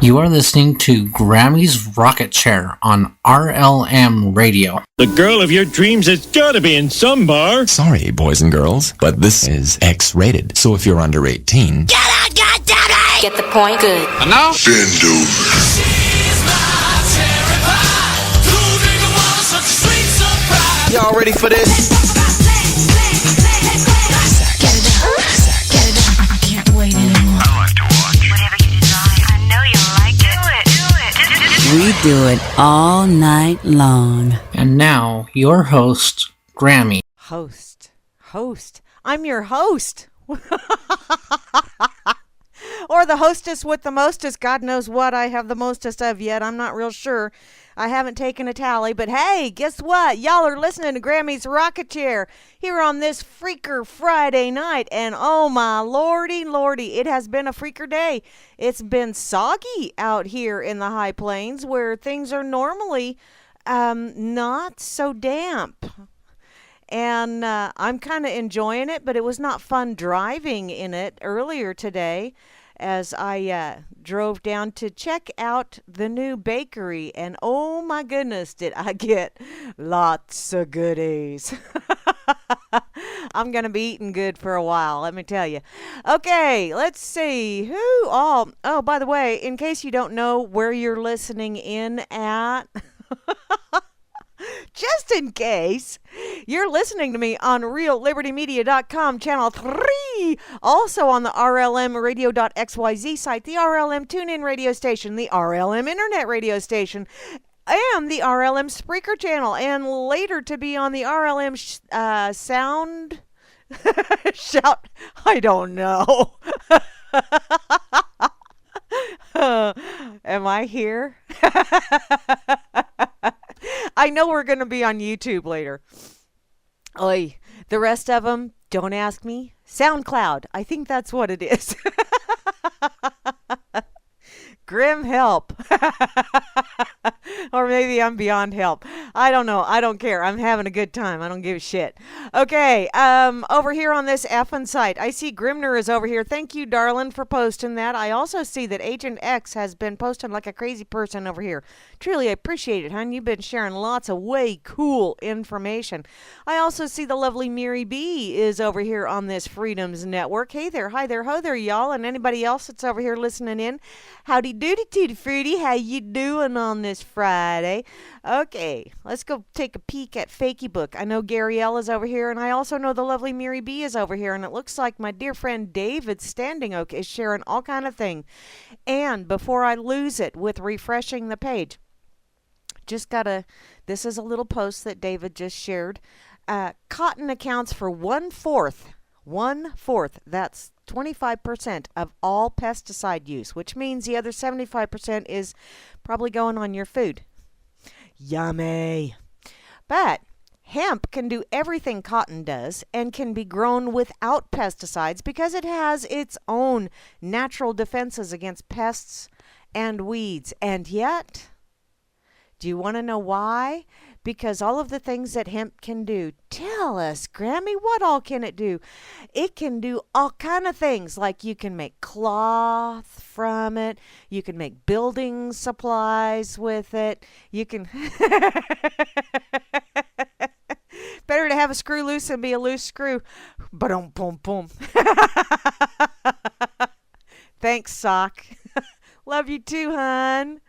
You are listening to Grammy's Rocket Chair on RLM Radio. The girl of your dreams has got to be in some bar. Sorry, boys and girls, but this is X-rated. So if you're under 18... Get out, goddammit! Get the point? Good. And now? Bend over. Y'all ready for this? Get it up. Get it up. I can't wait anymore. I like to watch. Whatever you desire. I know you like it. Do it. We do it all night long. And now, your host, Grammy. Host. I'm your host. Or the hostess with the mostest. God knows what I have the mostest of yet. I'm not real sure. I haven't taken a tally, but hey, guess what? Y'all are listening to Grammy's Rocket Chair here on this FREEKER Friday night. And oh my lordy, it has been a freaker day. It's been soggy out here in the high plains where things are normally not so damp. And I'm kind of enjoying it, but it was not fun driving in it earlier today as I drove down to check out the new bakery. And oh my goodness, did I get lots of goodies. I'm going to be eating good for a while, let me tell you. Okay, let's see. Who all... Oh, by the way, in case you don't know where you're listening in at... Just in case, you're listening to me on reallibertymedia.com, channel 3, also on the rlmradio.xyz site, the RLM TuneIn radio station, the RLM internet radio station, and the RLM Spreaker channel, and later to be on the RLM sound... shout... I don't know. Am I here? I know we're going to be on YouTube later. Oy, the rest of them, don't ask me. SoundCloud. I think that's what it is. Grim help. Or maybe I'm beyond help. I don't know. I don't care. I'm having a good time. I don't give a shit. Okay, over here on this effing site, I see Grimner is over here. Thank you, darling, for posting that. I also see that Agent X has been posting like a crazy person over here. Truly appreciate it, hon. You've been sharing lots of way cool information. I also see the lovely Mary B is over here on this Freedoms Network. Hey there, hi there, ho there, y'all, and anybody else that's over here listening in. Howdy doody tutti fruity. How you doing on this Friday? Okay, let's go take a peek at Fakey Book. I know Gary L is over here, and I also know the lovely Mary B is over here, and it looks like my dear friend David Standing Oak is sharing all kind of thing. And before I lose it with refreshing the page, this is a little post that David just shared. Cotton accounts for one-fourth, that's 25% of all pesticide use, which means the other 75% is probably going on your food. Yummy. But hemp can do everything cotton does and can be grown without pesticides because it has its own natural defenses against pests and weeds. And yet, do you want to know why? Because all of the things that hemp can do. Tell us, Grammy, what all can it do? It can do all kind of things, like you can make cloth from it. You can make building supplies with it. You can... Better to have a screw loose than be a loose screw. Ba-dum-pum-pum. Thanks, Sock. Love you too, hon.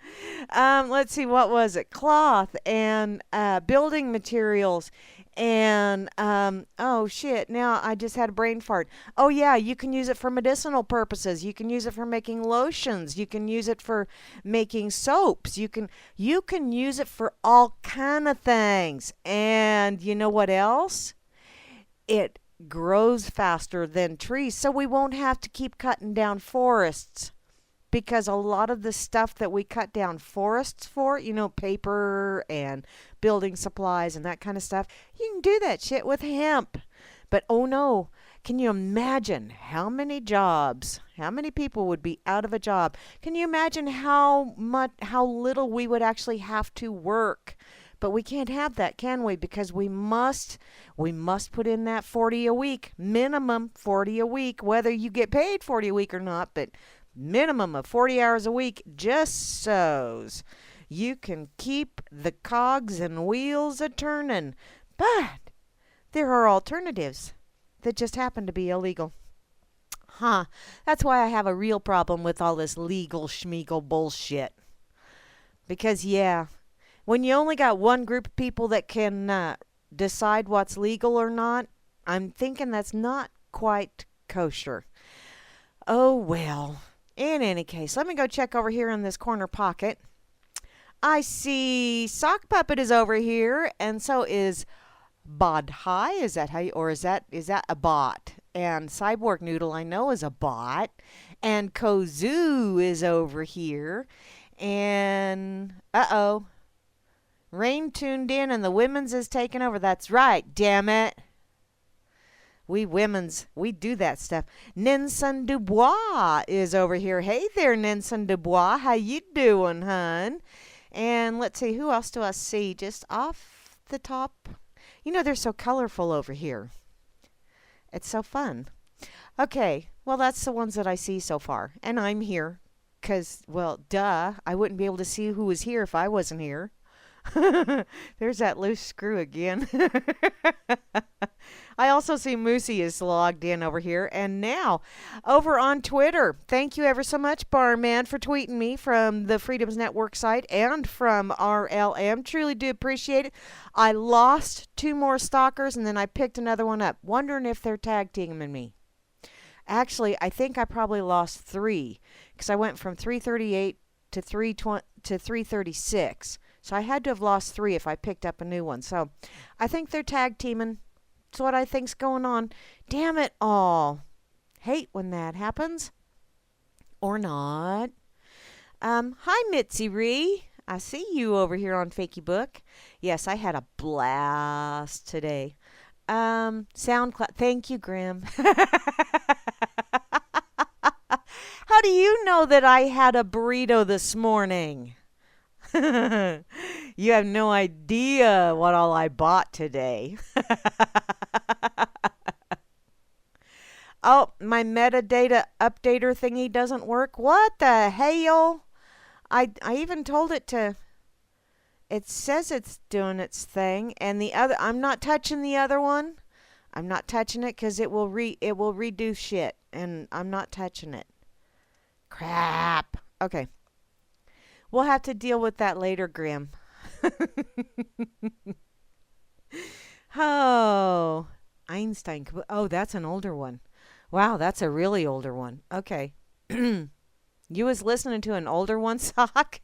Let's see, what was it? Cloth and building materials and, oh shit, now I just had a brain fart. Oh yeah, you can use it for medicinal purposes. You can use it for making lotions. You can use it for making soaps. You can use it for all kind of things. And you know what else? It grows faster than trees, so we won't have to keep cutting down forests. Because a lot of the stuff that we cut down forests for, paper and building supplies and that kind of stuff, you can do that shit with hemp. But oh no, can you imagine how many people would be out of a job? Can you imagine how little we would actually have to work? But we can't have that, can we? Because we must put in that 40 a week, minimum 40 a week, whether you get paid 40 a week or not. But minimum of 40 hours a week, just so's you can keep the cogs and wheels a turning. But there are alternatives that just happen to be illegal. That's why I have a real problem with all this legal schmeagle bullshit. Because, yeah, when you only got one group of people that can decide what's legal or not, I'm thinking that's not quite kosher. Oh, well. In any case, let me go check over here in this corner pocket. I see Sock Puppet is over here, and so is Bod High. Is that how you, or is that a bot? And Cyborg Noodle, I know, is a bot. And Kozoo is over here. And, Rain tuned in and the women's is taking over. That's right, damn it. We women's, we do that stuff. Ninson Dubois is over here. Hey there, Ninson Dubois. How you doing, hun? And let's see, who else do I see? Just off the top. You know, they're so colorful over here. It's so fun. Okay, well, that's the ones that I see so far. And I'm here. Because, well, duh, I wouldn't be able to see who was here if I wasn't here. There's that loose screw again. I also see Moosey is logged in over here. And now, over on Twitter, thank you ever so much, Barman, for tweeting me from the Freedoms Network site and from RLM. Truly do appreciate it. I lost 2 more stalkers, and then I picked another one up, wondering if they're tag teaming me. Actually, I think I probably lost 3, because I went from 338 to 336. So I had to have lost 3 if I picked up a new one. So I think they're tag teaming. That's what I think's going on. Damn it all. Hate when that happens. Or not. Hi, Mitzi Ree. I see you over here on Fakey Book. Yes, I had a blast today. SoundCloud. Thank you, Grim. How do you know that I had a burrito this morning? You have no idea what all I bought today. Oh, my metadata updater thingy doesn't work. What the hell? I even told it to. It says it's doing its thing, and the other, I'm not touching the other one. I'm not touching it because it will redo shit, and I'm not touching it. Crap. Okay. We'll have to deal with that later, Grim. Oh, Einstein. Oh, that's an older one. Wow, that's a really older one. Okay. You was listening to an older one, Sock?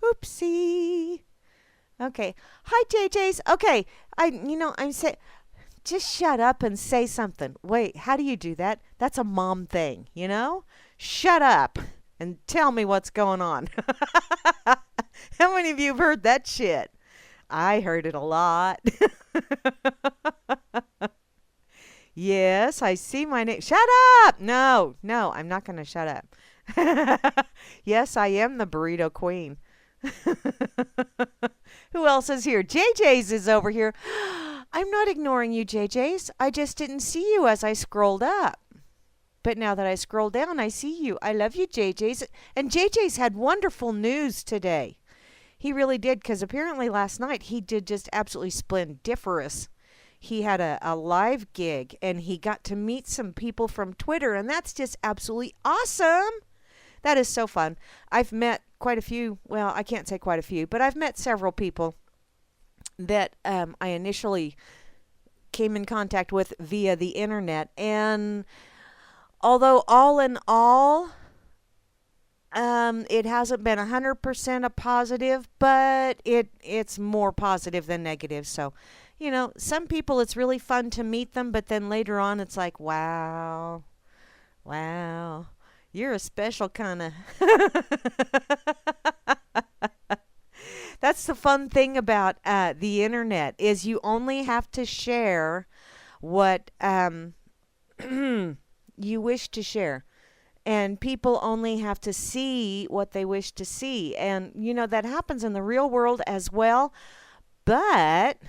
Oopsie. Okay. Hi, JJ's. Okay. I'm saying, just shut up and say something. Wait, how do you do that? That's a mom thing, you know? Shut up and tell me what's going on. How many of you have heard that shit? I heard it a lot. Yes, I see my name. Shut up! No, I'm not going to shut up. Yes, I am the burrito queen. Who else is here? JJ's is over here. I'm not ignoring you, JJ's. I just didn't see you as I scrolled up. But now that I scroll down, I see you. I love you, JJ's. And JJ's had wonderful news today. He really did, because apparently last night he did just absolutely splendiferous. He had a live gig, and he got to meet some people from Twitter, and that's just absolutely awesome. That is so fun. I've met quite a few, well, I can't say quite a few, but I've met several people that I initially came in contact with via the internet. And although all in all, it hasn't been 100% a positive, but it's more positive than negative. So, some people it's really fun to meet them, but then later on it's like, wow, you're a special kind of. That's the fun thing about the internet, is you only have to share what you wish to share. And people only have to see what they wish to see. And, that happens in the real world as well. But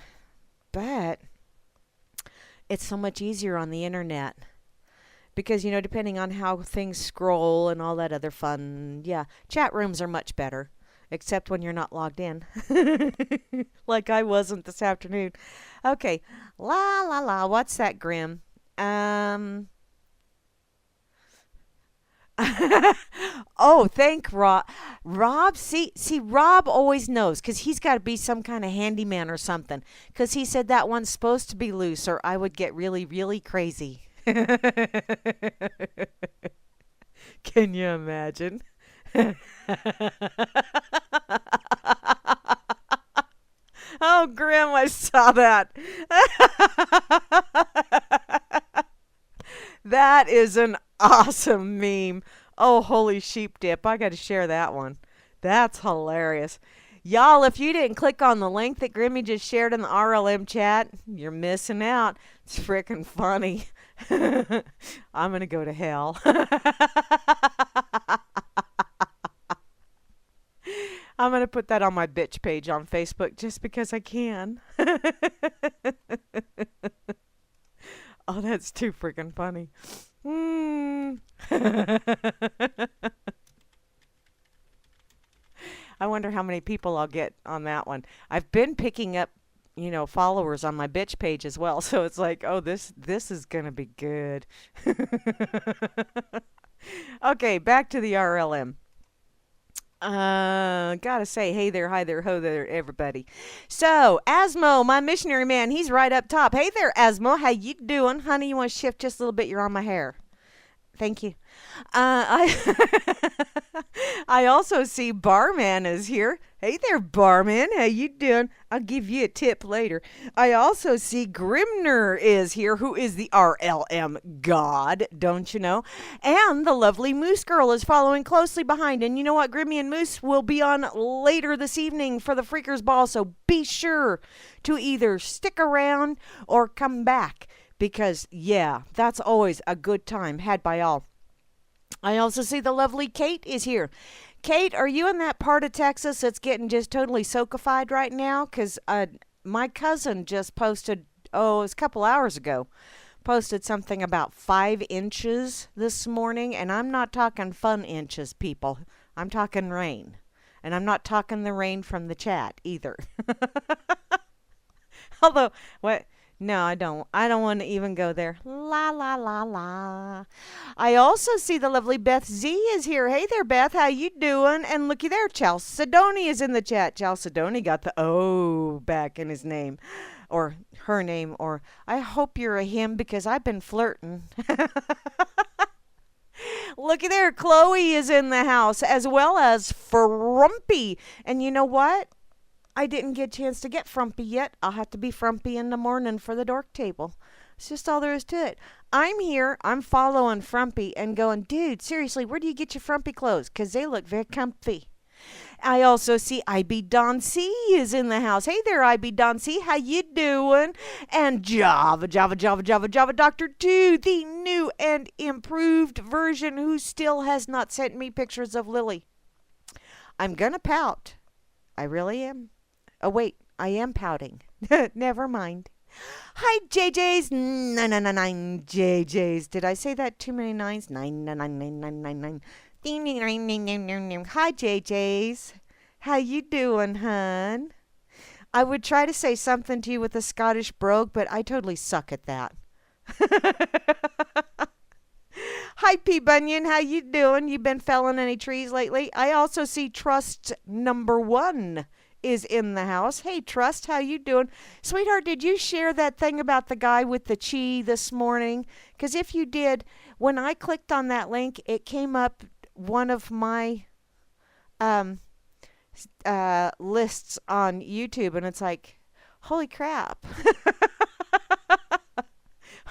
it's so much easier on the internet. because, depending on how things scroll and all that other fun, yeah, chat rooms are much better, except when you're not logged in, like I wasn't this afternoon. Okay, la la la, what's that, Grim? Oh, thank Rob. Rob, see, Rob always knows because he's got to be some kind of handyman or something. Because he said that one's supposed to be loose, or I would get really, really crazy. Can you imagine? Oh, Grim, I saw that. That is an awesome meme. Oh, holy sheep dip. I got to share that one. That's hilarious. Y'all, if you didn't click on the link that Grimmy just shared in the RLM chat, you're missing out. It's freaking funny. I'm going to go to hell. I'm going to put that on my bitch page on Facebook just because I can. Oh, that's too freaking funny. I wonder how many people I'll get on that one. I've been picking up, followers on my bitch page as well. So it's like, oh, this is going to be good. Okay, back to the RLM. Gotta say, hey there, hi there, ho there, everybody. So, Asmo, my missionary man, he's right up top. Hey there, Asmo, how you doing? Honey, you want to shift just a little bit? You're on my hair. Thank you. I also see Barman is here. Hey there, Barman. How you doing? I'll give you a tip later. I also see Grimner is here, who is the RLM god, don't you know? And the lovely Moose Girl is following closely behind. And you know what? Grimmy and Moose will be on later this evening for the Freakers Ball, so be sure to either stick around or come back. Because, yeah, that's always a good time had by all. I also see the lovely Kate is here. Kate, are you in that part of Texas that's getting just totally soakified right now? Because my cousin just posted, it was a couple hours ago, posted something about 5 inches this morning. And I'm not talking fun inches, people. I'm talking rain. And I'm not talking the rain from the chat either. Although, what... No, I don't. I don't want to even go there. La, la, la, la. I also see the lovely Beth Z is here. Hey there, Beth. How you doing? And looky there, Chalcedony is in the chat. Chalcedony got the O back in his name. Or her name. Or I hope you're a him because I've been flirting. Looky there, Chloe is in the house as well as Frumpy. And you know what? I didn't get a chance to get Frumpy yet. I'll have to be Frumpy in the morning for the dork table. It's just all there is to it. I'm here. I'm following Frumpy and going, dude, seriously, where do you get your Frumpy clothes? Because they look very comfy. I also see IB Don C is in the house. Hey there, IB Don C. How you doing? And Java Doctor 2, the new and improved version who still has not sent me pictures of Lily. I'm going to pout. I really am. Oh, wait, I am pouting. Never mind. Hi, JJs. 999 JJs. Did I say that too many nines? 9999999. Hi, JJs. How you doing, hun? I would try to say something to you with a Scottish brogue, but I totally suck at that. Hi, P. Bunyan. How you doing? You been felling any trees lately? I also see Trust number 1 is in the house. Hey, Trust, how you doing? Sweetheart, did you share that thing about the guy with the chi this morning? Because if you did, when I clicked on that link, it came up one of my lists on YouTube, and it's like, holy crap.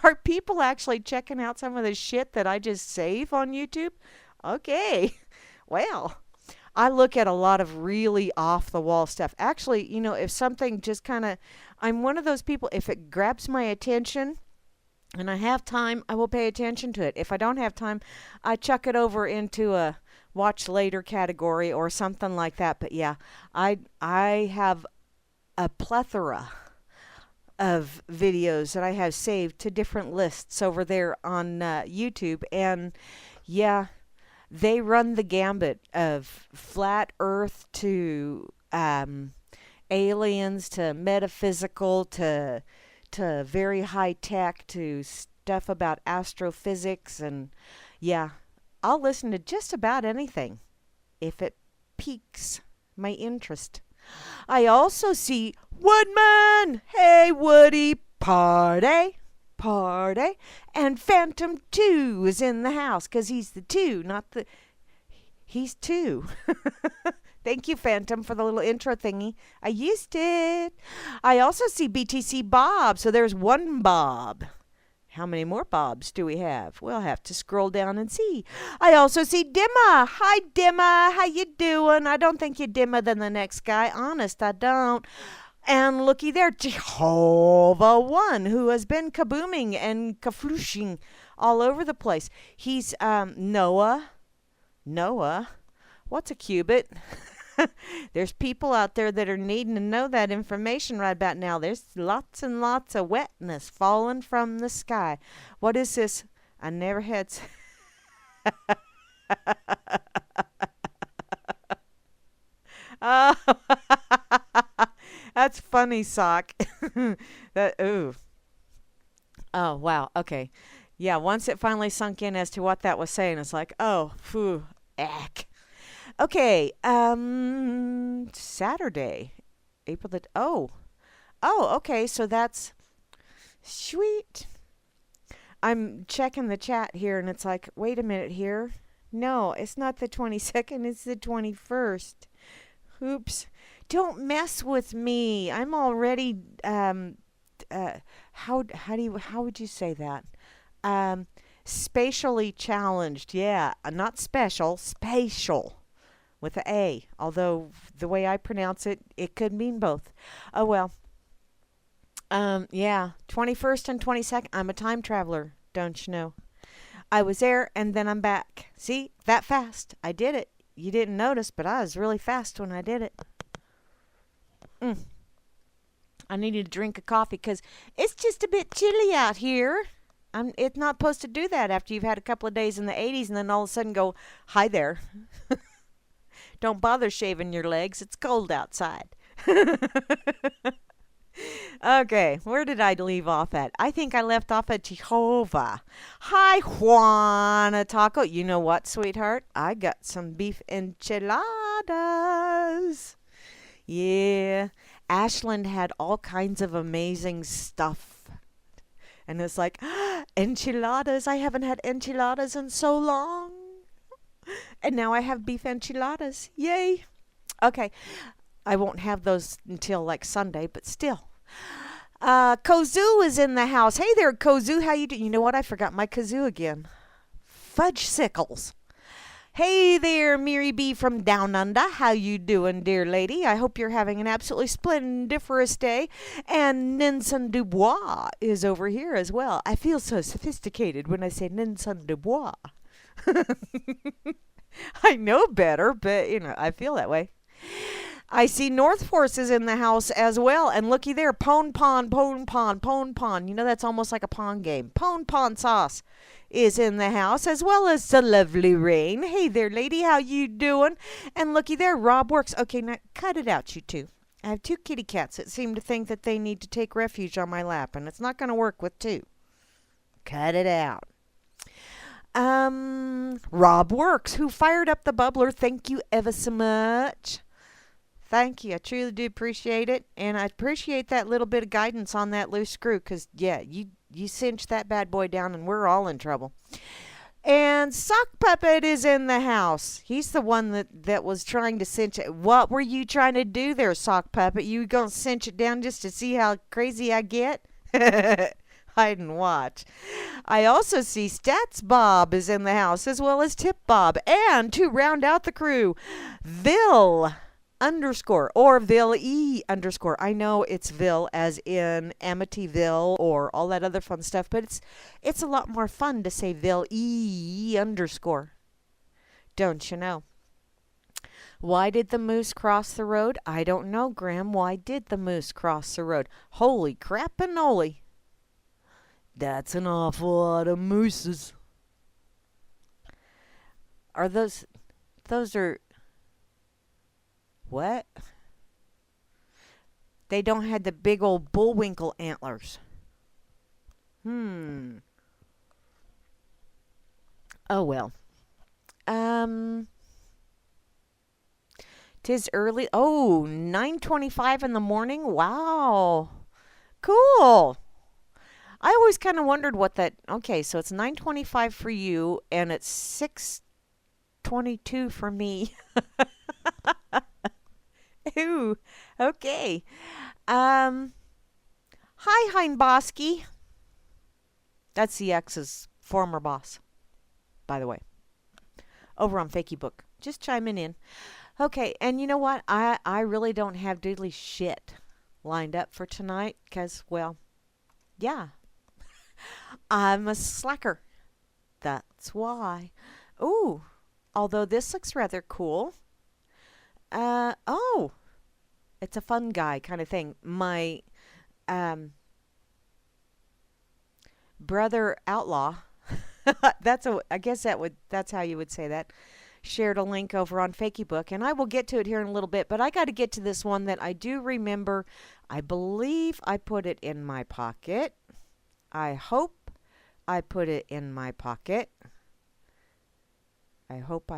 Are people actually checking out some of the shit that I just save on YouTube? Okay. Well, I look at a lot of really off-the-wall stuff. Actually, if something just kind of... I'm one of those people, if it grabs my attention and I have time, I will pay attention to it. If I don't have time, I chuck it over into a watch later category or something like that. But yeah, I have a plethora of videos that I have saved to different lists over there on YouTube. And yeah, they run the gambit of flat earth to aliens to metaphysical to very high tech to stuff about astrophysics. And yeah, I'll listen to just about anything if it piques my interest. I also see Woodman. Hey, Woody, party. And Phantom 2 is in the house because he's the 2, not the... He's 2. Thank you, Phantom, for the little intro thingy. I used it. I also see BTC Bob, so there's one Bob. How many more Bobs do we have? We'll have to scroll down and see. I also see Dimma. Hi, Dimma. How you doing? I don't think you're dimmer than the next guy. Honest, I don't. And looky there, Jehovah One, who has been kabooming and kaflooshing all over the place. He's Noah. What's a cubit? There's people out there that are needing to know that information right about now. There's lots and lots of wetness falling from the sky. What is this? I never had... Oh, that's funny, Sock. Ooh. Oh, wow. Okay. Yeah, once it finally sunk in as to what that was saying, it's like, oh, phew, ack. Okay, Saturday, April the... okay, so that's sweet. I'm checking the chat here, and it's like, wait a minute here. No, it's not the 22nd, it's the 21st. Oops. Don't mess with me. I'm already, how would you say that? Spatially challenged. Yeah, not special, spatial. With an A, although the way I pronounce it, it could mean both. Oh, well. Yeah, 21st and 22nd, I'm a time traveler, don't you know? I was there, and then I'm back. See, that fast. I did it. You didn't notice, but I was really fast when I did it. I needed to drink a coffee, because it's just a bit chilly out here. It's not supposed to do that after you've had a couple of days in the 80s, and then all of a sudden go, hi there. Don't bother shaving your legs. It's cold outside. Okay, where did I leave off at? I think I left off at Jehovah. Hi, Juana Taco. You know what, sweetheart? I got some beef enchiladas. Yeah, Ashland had all kinds of amazing stuff. And it's like, enchiladas. I haven't had enchiladas in so long. And now I have beef enchiladas. Yay. Okay. I won't have those until like Sunday, but still. Kazoo is in the house. Hey there, Kazoo. How you doing? You know what? I forgot my kazoo again. Fudge sickles. Hey there, Mary B from Down Under. How you doing, dear lady? I hope you're having an absolutely splendiferous day. And Ninson Dubois is over here as well. I feel so sophisticated when I say Ninson Dubois. I know better, but, you know, I feel that way. I see North Force is in the house as well. And looky there, Pon Pon. You know, that's almost like a pong game. Pon Sauce is in the house, as well as the lovely Rain. Hey there, lady, how you doing? And looky there, Rob Works. Okay, now cut it out, you two. I have two kitty cats that seem to think that they need to take refuge on my lap, and it's not going to work with two. Cut it out. Rob Works, who fired up the bubbler. Thank you ever so much. Thank you. I truly do appreciate it. And I appreciate that little bit of guidance on that loose screw, because, yeah, you cinched that bad boy down and we're all in trouble. And Sock Puppet is in the house. He's the one that was trying to cinch it. What were you trying to do there, Sock Puppet? You going to cinch it down just to see how crazy I get? Hide and watch. I also see Stats Bob is in the house, as well as Tip Bob. And to round out the crew, Vil _ or Vil E _. I know it's Vil as in Amityville or all that other fun stuff, but it's a lot more fun to say Vil E _. Don't you know? Why did the moose cross the road? I don't know, Graham. Why did the moose cross the road? Holy crap-a-noli. That's an awful lot of mooses. Are those are, what? They don't have the big old bullwinkle antlers. Oh well. 'Tis early. Oh, 9:25 in the morning. Wow. Cool. I always kind of wondered what that. Okay, so it's 9:25 for you and it's 6:22 for me. Ooh. Okay. Hi Heinbosky. That's the ex's former boss, by the way. Over on Fakey Book. Just chiming in. Okay, and you know what? I really don't have doodly shit lined up for tonight because, well, yeah. I'm a slacker. That's why. Ooh, although this looks rather cool. Oh, it's a fun guy kind of thing. My brother outlaw. I guess that's how you would say that. Shared a link over on Fakey Book, and I will get to it here in a little bit, but I got to get to this one that I do remember. I believe I put it in my pocket. I hope I put it in my pocket. I hope.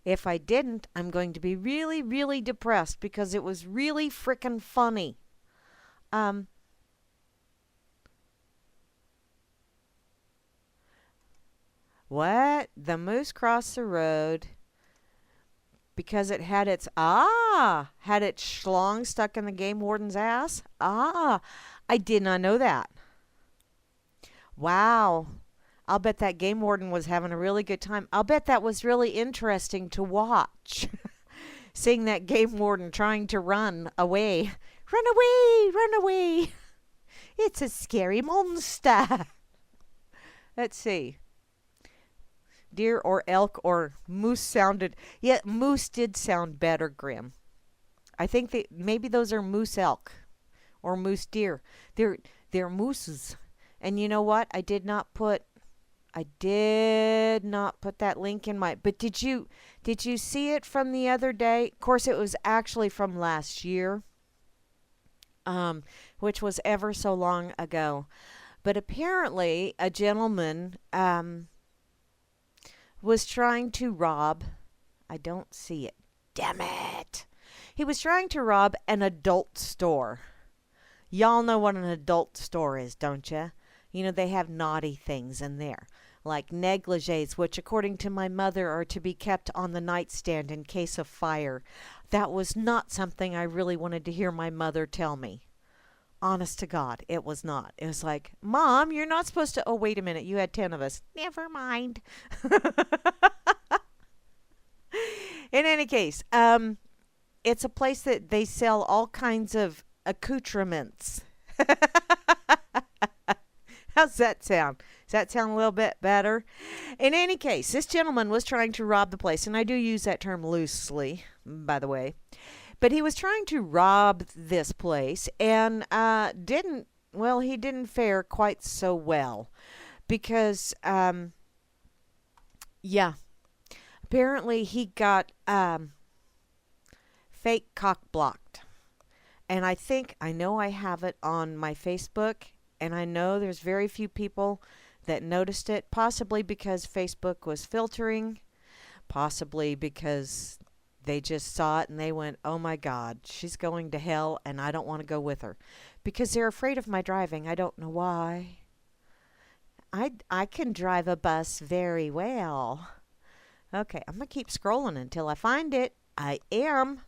If I didn't, I'm going to be really, really depressed because it was really frickin' funny. What? The moose crossed the road because it had its schlong stuck in the game warden's ass? I did not know that. Wow. I'll bet that game warden was having a really good time. I'll bet that was really interesting to watch. Seeing that game warden trying to run away. Run away! Run away! It's a scary monster. Let's see. Deer or elk or moose sounded... Yeah, moose did sound better, Grim. I think maybe those are moose elk or moose deer. They're mooses. And you know what? I did not put that link in my... But did you see it from the other day? Of course, it was actually from last year, which was ever so long ago. But apparently, a gentleman was trying to rob... I don't see it. Damn it! He was trying to rob an adult store. Y'all know what an adult store is, don't you? You know, they have naughty things in there, like negligees, which according to my mother are to be kept on the nightstand in case of fire. That was not something I really wanted to hear my mother tell me. Honest to God, it was not. It was like, Mom, you're not supposed to... Oh, wait a minute. You had 10 of us. Never mind. In any case, it's a place that they sell all kinds of accoutrements. How's that sound? Does that sound a little bit better? In any case, this gentleman was trying to rob the place, and I do use that term loosely, by the way. But he was trying to rob this place and he didn't fare quite so well because, apparently he got fake cock blocked. And I know I have it on my Facebook, and I know there's very few people that noticed it, possibly because Facebook was filtering, possibly because... They just saw it and they went, oh my God, she's going to hell and I don't want to go with her. Because they're afraid of my driving. I don't know why. I can drive a bus very well. Okay, I'm going to keep scrolling until I find it. I am.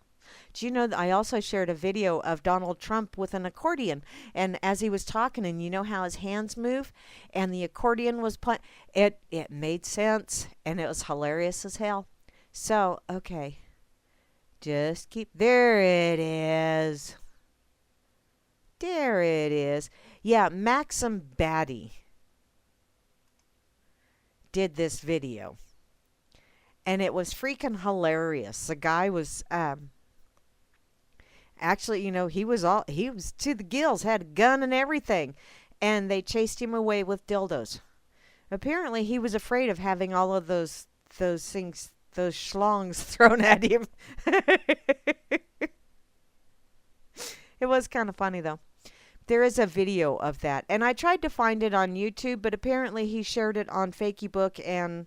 Do you know that I also shared a video of Donald Trump with an accordion? And as he was talking, and you know how his hands move? And the accordion was playing. It made sense and it was hilarious as hell. So, okay. Just keep... There it is. There it is. Yeah, Maxim Batty did this video. and it was freaking hilarious. The guy was actually, he was to the gills, had a gun and everything, and they chased him away with dildos. Apparently, he was afraid of having all of those things, those schlongs thrown at him. It was kind of funny, though. There is a video of that, and I tried to find it on YouTube, but apparently he shared it on Fakeybook, and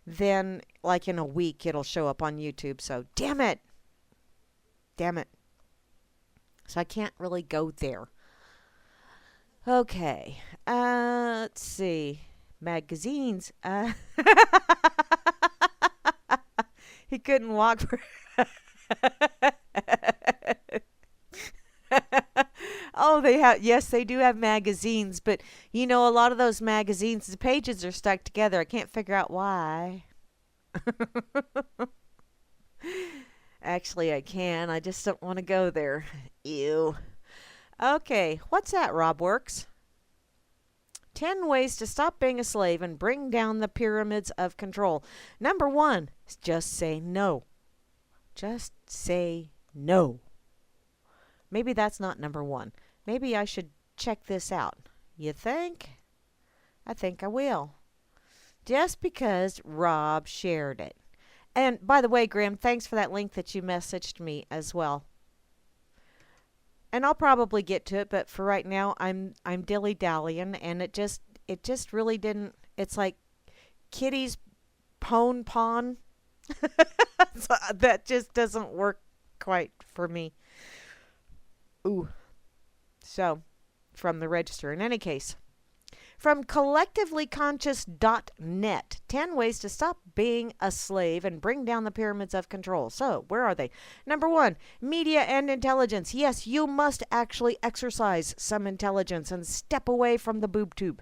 then, like in a week, it'll show up on YouTube. So, damn it. So I can't really go there. Okay, let's see. Magazines. He couldn't walk for... Oh, they do have magazines, but a lot of those magazines, the pages are stuck together. I can't figure out why. Actually, I can. I just don't want to go there. Ew. Okay, what's that, RobWorks? 10 ways to stop being a slave and bring down the pyramids of control. Number 1 is just say no. Just say no. Maybe that's not number 1. Maybe I should check this out. You think? I think I will. Just because Rob shared it. And by the way, Grim, thanks for that link that you messaged me as well. And I'll probably get to it, but for right now, I'm dilly-dallying, and it just really didn't. It's like Kitty's pawn. So that just doesn't work quite for me. Ooh. So, from the register. In any case, from collectivelyconscious.net, 10 ways to stop being a slave and bring down the pyramids of control. So, where are they? Number 1, media and intelligence. Yes, you must actually exercise some intelligence and step away from the boob tube.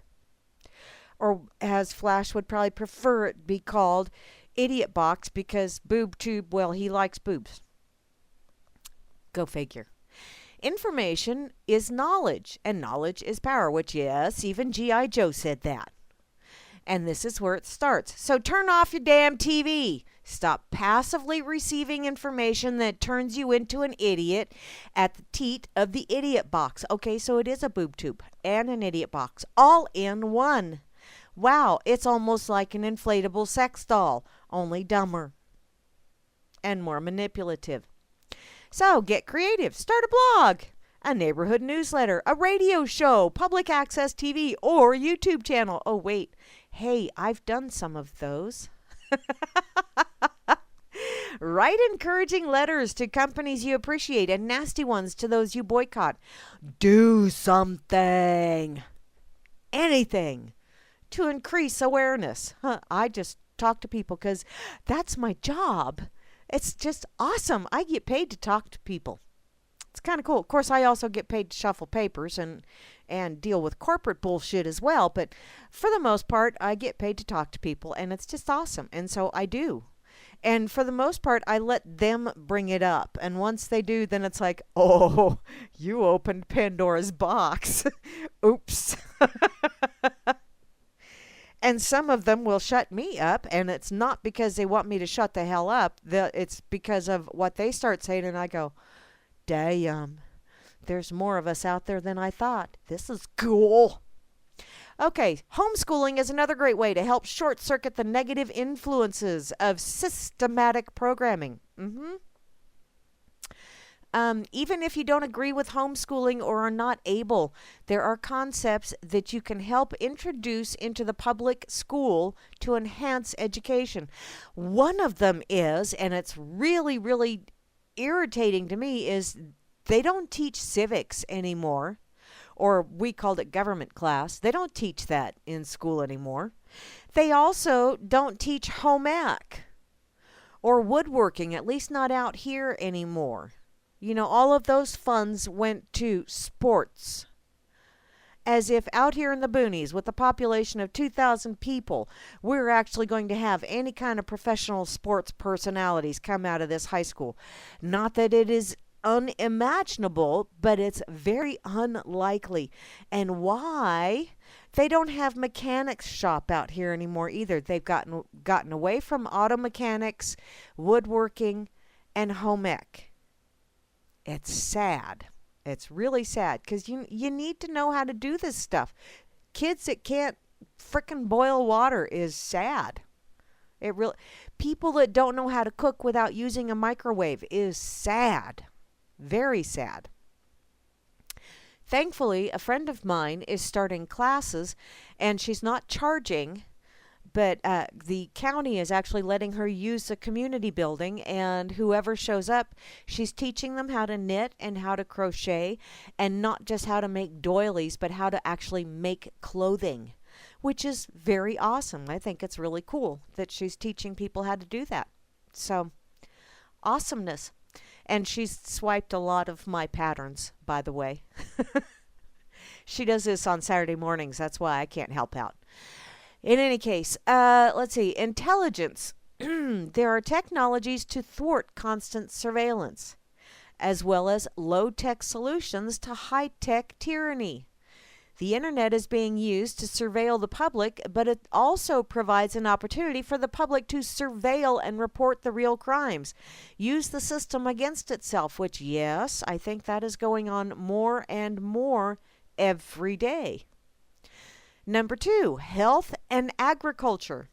Or, as Flash would probably prefer it be called, idiot box, because boob tube, well, he likes boobs. Go figure. Information is knowledge, and knowledge is power, which, yes, even G.I. Joe said that. And this is where it starts. So turn off your damn TV. Stop passively receiving information that turns you into an idiot at the teat of the idiot box. Okay, so it is a boob tube and an idiot box, all in one. Wow, it's almost like an inflatable sex doll, only dumber and more manipulative. So get creative. Start a blog, a neighborhood newsletter, a radio show, public access TV, or YouTube channel. Oh, wait. Hey, I've done some of those. Write encouraging letters to companies you appreciate and nasty ones to those you boycott. Do something. Anything to increase awareness. I just talk to people because that's my job. It's just awesome. I get paid to talk to people. It's kind of cool. Of course, I also get paid to shuffle papers and deal with corporate bullshit as well. But for the most part, I get paid to talk to people, and it's just awesome. And so I do. And for the most part, I let them bring it up. And once they do, then it's like, oh, you opened Pandora's box. Oops. And some of them will shut me up, and it's not because they want me to shut the hell up. It's because of what they start saying, and I go, damn, there's more of us out there than I thought. This is cool. Okay, homeschooling is another great way to help short-circuit the negative influences of systematic programming. Even if you don't agree with homeschooling or are not able, there are concepts that you can help introduce into the public school to enhance education. One of them is, and it's really, really irritating to me, is they don't teach civics anymore, or we called it government class. They don't teach that in school anymore. They also don't teach home ec or woodworking, at least not out here anymore. You know, all of those funds went to sports. As if out here in the boonies, with a population of 2,000 people, we're actually going to have any kind of professional sports personalities come out of this high school. Not that it is unimaginable, but it's very unlikely. And why They don't have mechanics shop out here anymore either. They've gotten away from auto mechanics, woodworking, and home ec. It's sad. It's really sad because you need to know how to do this stuff. Kids that can't frickin' boil water is sad. People that don't know how to cook without using a microwave is sad. Very sad. Thankfully, a friend of mine is starting classes, and she's not charging, but the county is actually letting her use the community building, and whoever shows up, she's teaching them how to knit and how to crochet, and not just how to make doilies, but how to actually make clothing, which is very awesome. I think it's really cool that she's teaching people how to do that. So, awesomeness. And she's swiped a lot of my patterns, by the way. She does this on Saturday mornings. That's why I can't help out. In any case, let's see. Intelligence. There are technologies to thwart constant surveillance, as well as low-tech solutions to high-tech tyranny. The internet is being used to surveil the public, but it also provides an opportunity for the public to surveil and report the real crimes. Use the system against itself, which, yes, I think that is going on more and more every day. Number 2, health and agriculture.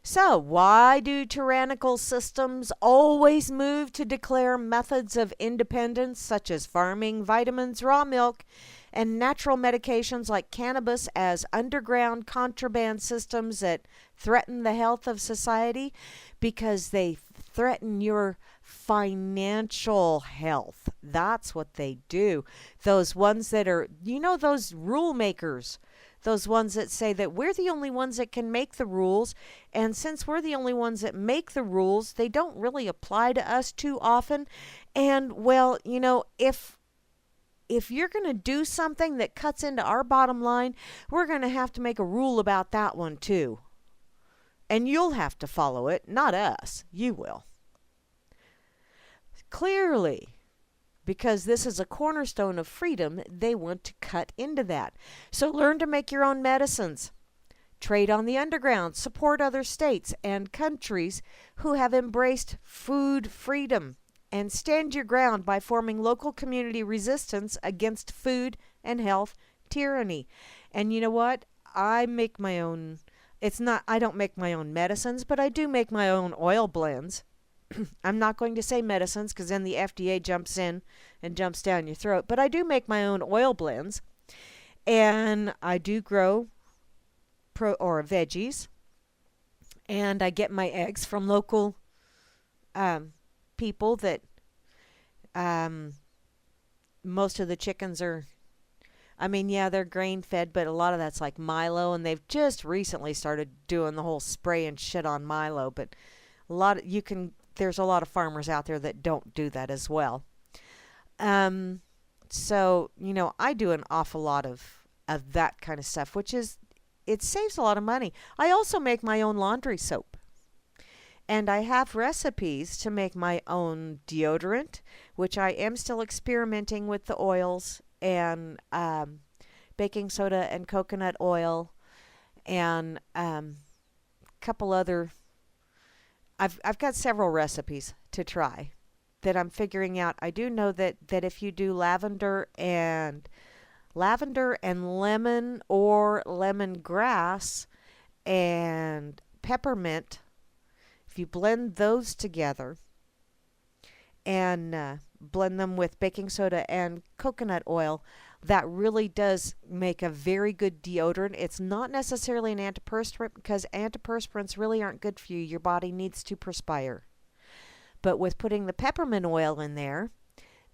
So, why do tyrannical systems always move to declare methods of independence such as farming, vitamins, raw milk, and natural medications like cannabis as underground contraband systems that threaten the health of society? Because they threaten your financial health. That's what they do. Those ones that are, those rule makers. Those ones that say that we're the only ones that can make the rules, and since we're the only ones that make the rules, they don't really apply to us too often. And, well, if you're going to do something that cuts into our bottom line, we're going to have to make a rule about that one too. And you'll have to follow it, not us. You will. Clearly, because this is a cornerstone of freedom, they want to cut into that. So learn to make your own medicines. Trade on the underground. Support other states and countries who have embraced food freedom. And stand your ground by forming local community resistance against food and health tyranny. And you know what? I make my own. I don't make my own medicines, but I do make my own oil blends. I'm not going to say medicines because then the FDA jumps in and jumps down your throat. But I do make my own oil blends. And I do grow veggies. And I get my eggs from local people that most of the chickens are, they're grain fed, but a lot of that's like Milo. And they've just recently started doing the whole spray and shit on Milo. But there's a lot of farmers out there that don't do that as well. So, I do an awful lot of that kind of stuff, it saves a lot of money. I also make my own laundry soap. And I have recipes to make my own deodorant, which I am still experimenting with the oils and baking soda and coconut oil and couple other. I've got several recipes to try that I'm figuring out. I do know that if you do lavender and lemon or lemongrass and peppermint, if you blend those together and blend them with baking soda and coconut oil, that really does make a very good deodorant. It's not necessarily an antiperspirant because antiperspirants really aren't good for you. Your body needs to perspire. But with putting the peppermint oil in there,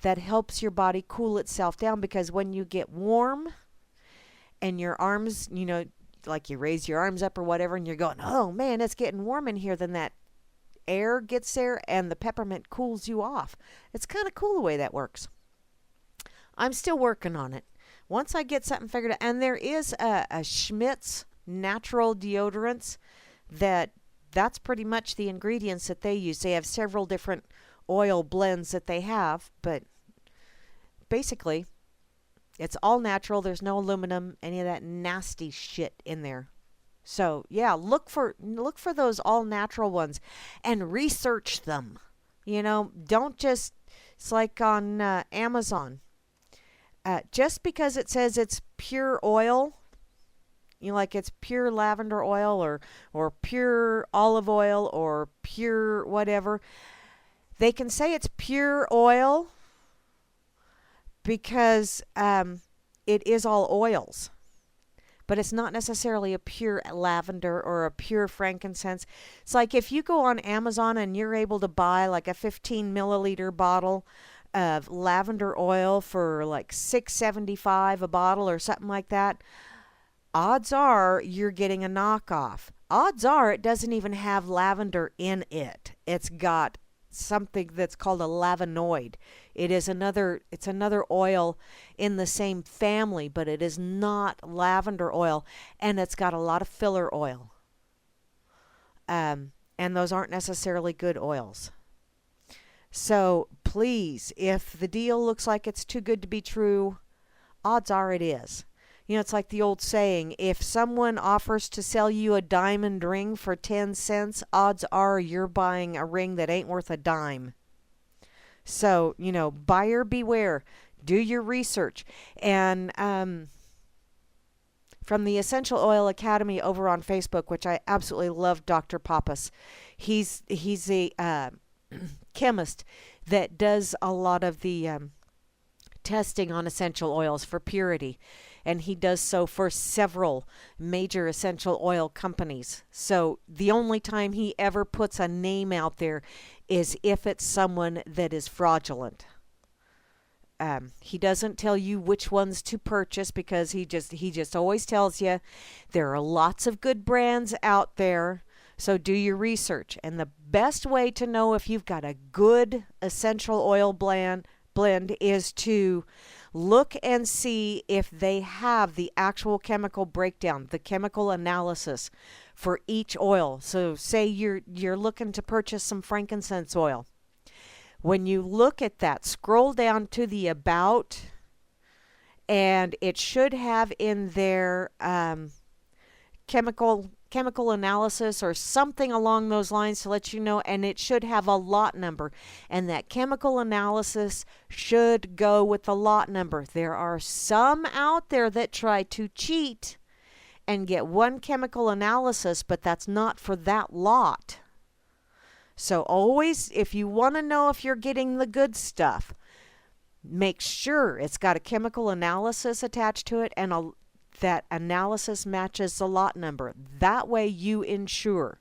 that helps your body cool itself down, because when you get warm and your arms, like you raise your arms up or whatever and you're going, oh man, it's getting warm in here, then that air gets there and the peppermint cools you off. It's kind of cool the way that works. I'm still working on it. Once I get something figured out, and there is a Schmidt's natural deodorants that's pretty much the ingredients that they use. They have several different oil blends that they have, but basically It's all natural. There's no aluminum, any of that nasty shit in there. So yeah, look for those all natural ones, and research them. Don't just. It's like on Amazon. Just because it says it's pure oil, like it's pure lavender oil or pure olive oil or pure whatever, they can say it's pure oil because it is all oils. But it's not necessarily a pure lavender or a pure frankincense. It's like if you go on Amazon and you're able to buy like a 15 milliliter bottle of lavender oil for like $6.75 a bottle or something like that, odds are you're getting a knockoff. Odds are it doesn't even have lavender in it. It's got something that's called a flavonoid. It's another oil in the same family, but it is not lavender oil, and it's got a lot of filler oil. And those aren't necessarily good oils. So please, if the deal looks like it's too good to be true, odds are it is. It's like the old saying, if someone offers to sell you a diamond ring for 10 cents, odds are you're buying a ring that ain't worth a dime. So, buyer beware. Do your research. And from the Essential Oil Academy over on Facebook, which I absolutely love Dr. Pappas. He's a chemist that does a lot of the testing on essential oils for purity. And he does so for several major essential oil companies. So the only time he ever puts a name out there is if it's someone that is fraudulent. He doesn't tell you which ones to purchase because he just always tells you there are lots of good brands out there. So do your research. And the best way to know if you've got a good essential oil blend is to look and see if they have the actual chemical breakdown, the chemical analysis for each oil. So say you're looking to purchase some frankincense oil. When you look at that, scroll down to the about, and it should have in there chemical analysis or something along those lines to let you know, and it should have a lot number, and that chemical analysis should go with the lot number. There are some out there that try to cheat and get one chemical analysis, but that's not for that lot. So always, if you want to know if you're getting the good stuff, make sure it's got a chemical analysis attached to it and that analysis matches the lot number. That way you ensure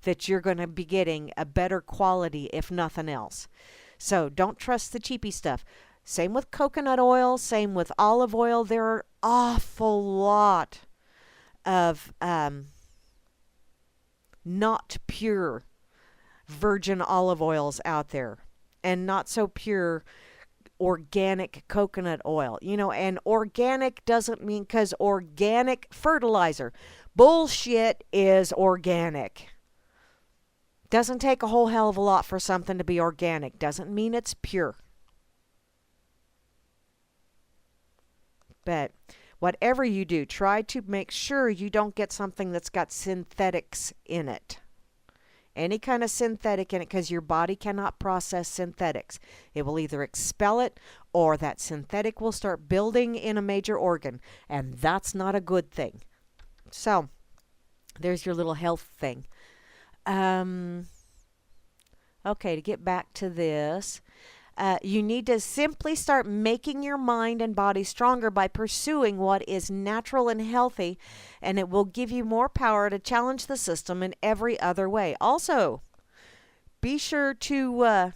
that you're going to be getting a better quality, if nothing else. So don't trust the cheapy stuff. Same with coconut oil, same with olive oil. There are awful lot of not pure virgin olive oils out there, and not so pure organic coconut oil. And organic doesn't mean, because organic fertilizer bullshit is organic. Doesn't take a whole hell of a lot for something to be organic. Doesn't mean it's pure. But whatever you do, try to make sure you don't get something that's got synthetics in it. Any kind of synthetic in it, because your body cannot process synthetics. It will either expel it, or that synthetic will start building in a major organ, and that's not a good thing. So there's your little health thing. Okay, to get back to this, you need to simply start making your mind and body stronger by pursuing what is natural and healthy, and it will give you more power to challenge the system in every other way. Also, be sure to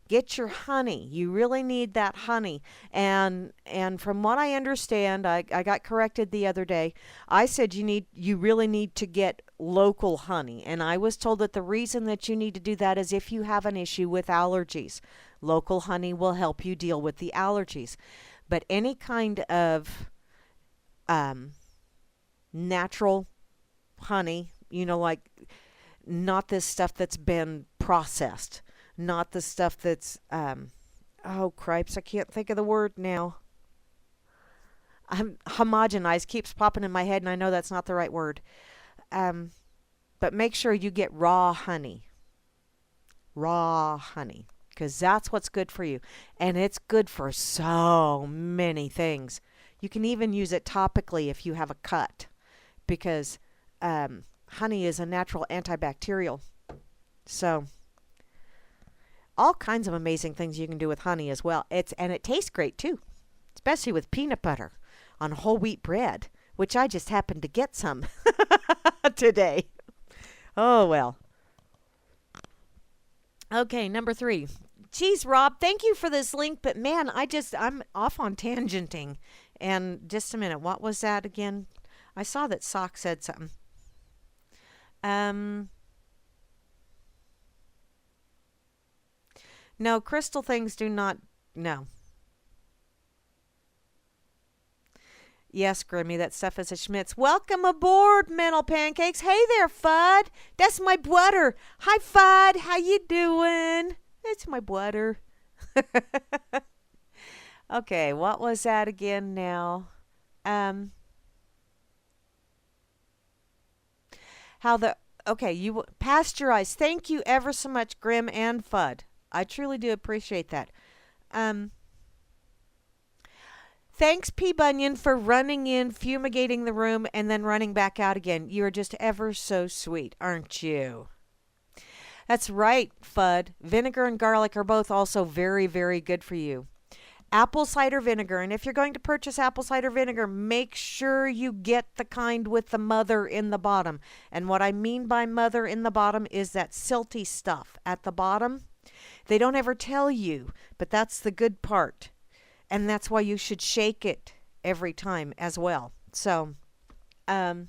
get your honey. You really need that honey. And from what I understand, I got corrected the other day. I said you really need to get local honey. And I was told that the reason that you need to do that is if you have an issue with allergies. Local honey will help you deal with the allergies. But any kind of natural honey, like not this stuff that's been processed, not the stuff that's, oh cripes, I can't think of the word now. Homogenize keeps popping in my head, and I know that's not the right word. But make sure you get raw honey. Raw honey. Because that's what's good for you. And it's good for so many things. You can even use it topically if you have a cut. Because honey is a natural antibacterial. So, all kinds of amazing things you can do with honey as well. And it tastes great too. Especially with peanut butter on whole wheat bread. Which I just happened to get some today. Oh, well. Okay, number 3. Geez, Rob, thank you for this link, but man, I'm off on tangenting. And just a minute, what was that again? I saw that Sock said something. No, crystal things do not, no. Yes, Grimmy, that stuff is a schmitz. Welcome aboard, Mental Pancakes. Hey there, Fudd. That's my brother. Hi, Fudd. How you doing? It's my brother. Okay, what was that again now? You pasteurize. Thank you ever so much, Grim and Fudd. I truly do appreciate that. Thanks, P. Bunyan, for running in, fumigating the room, and then running back out again. You are just ever so sweet, aren't you? That's right, Fudd. Vinegar and garlic are both also very, very good for you. Apple cider vinegar. And if you're going to purchase apple cider vinegar, make sure you get the kind with the mother in the bottom. And what I mean by mother in the bottom is that silty stuff at the bottom. They don't ever tell you, but that's the good part. And that's why you should shake it every time as well. So, oh,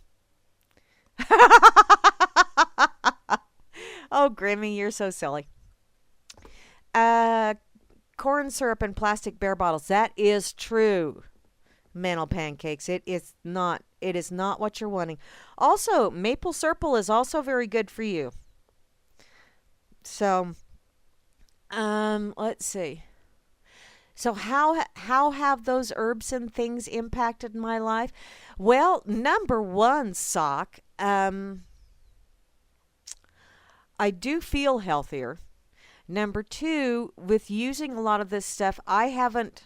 Grimmy, you're so silly. Corn syrup and plastic bear bottles. That is true. Mental Pancakes. It is not what you're wanting. Also, maple syrup is also very good for you. So, let's see. So how have those herbs and things impacted my life? Well, number 1, Sock, I do feel healthier. Number 2, with using a lot of this stuff, I haven't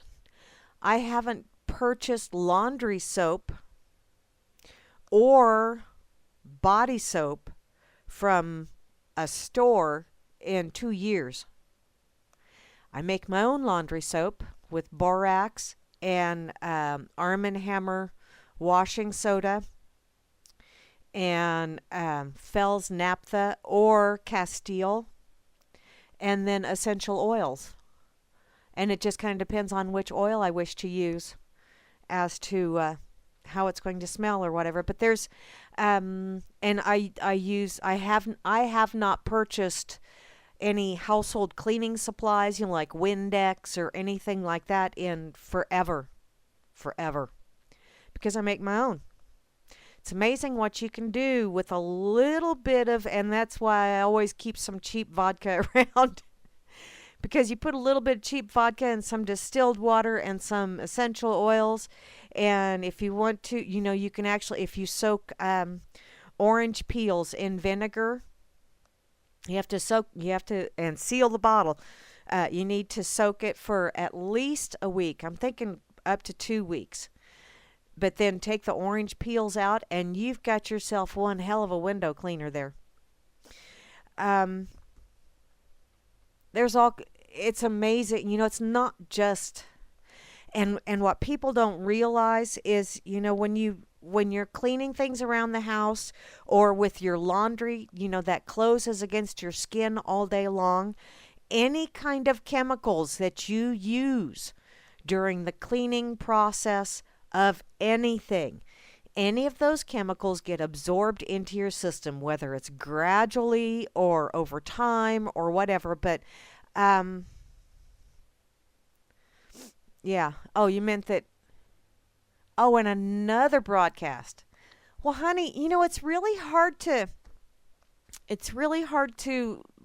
purchased laundry soap or body soap from a store in 2 years. I make my own laundry soap with borax and Arm & Hammer washing soda and Fels Naphtha or Castile, and then essential oils. And it just kind of depends on which oil I wish to use as to how it's going to smell or whatever. But there's and I have not purchased any household cleaning supplies, like Windex or anything like that in forever. Because I make my own. It's amazing what you can do with a little bit of, and that's why I always keep some cheap vodka around. Because you put a little bit of cheap vodka and some distilled water and some essential oils. And if you want to, you can actually, if you soak orange peels in vinegar, and seal the bottle. You need to soak it for at least a week. I'm thinking up to 2 weeks. But then take the orange peels out, and you've got yourself one hell of a window cleaner there. It's amazing. It's not just, and what people don't realize is, when you're cleaning things around the house or with your laundry, that closes against your skin all day long, any kind of chemicals that you use during the cleaning process of anything, any of those chemicals get absorbed into your system, whether it's gradually or over time or whatever. But, yeah. Oh, you meant that. Oh, and another broadcast. Well, honey, it's really hard to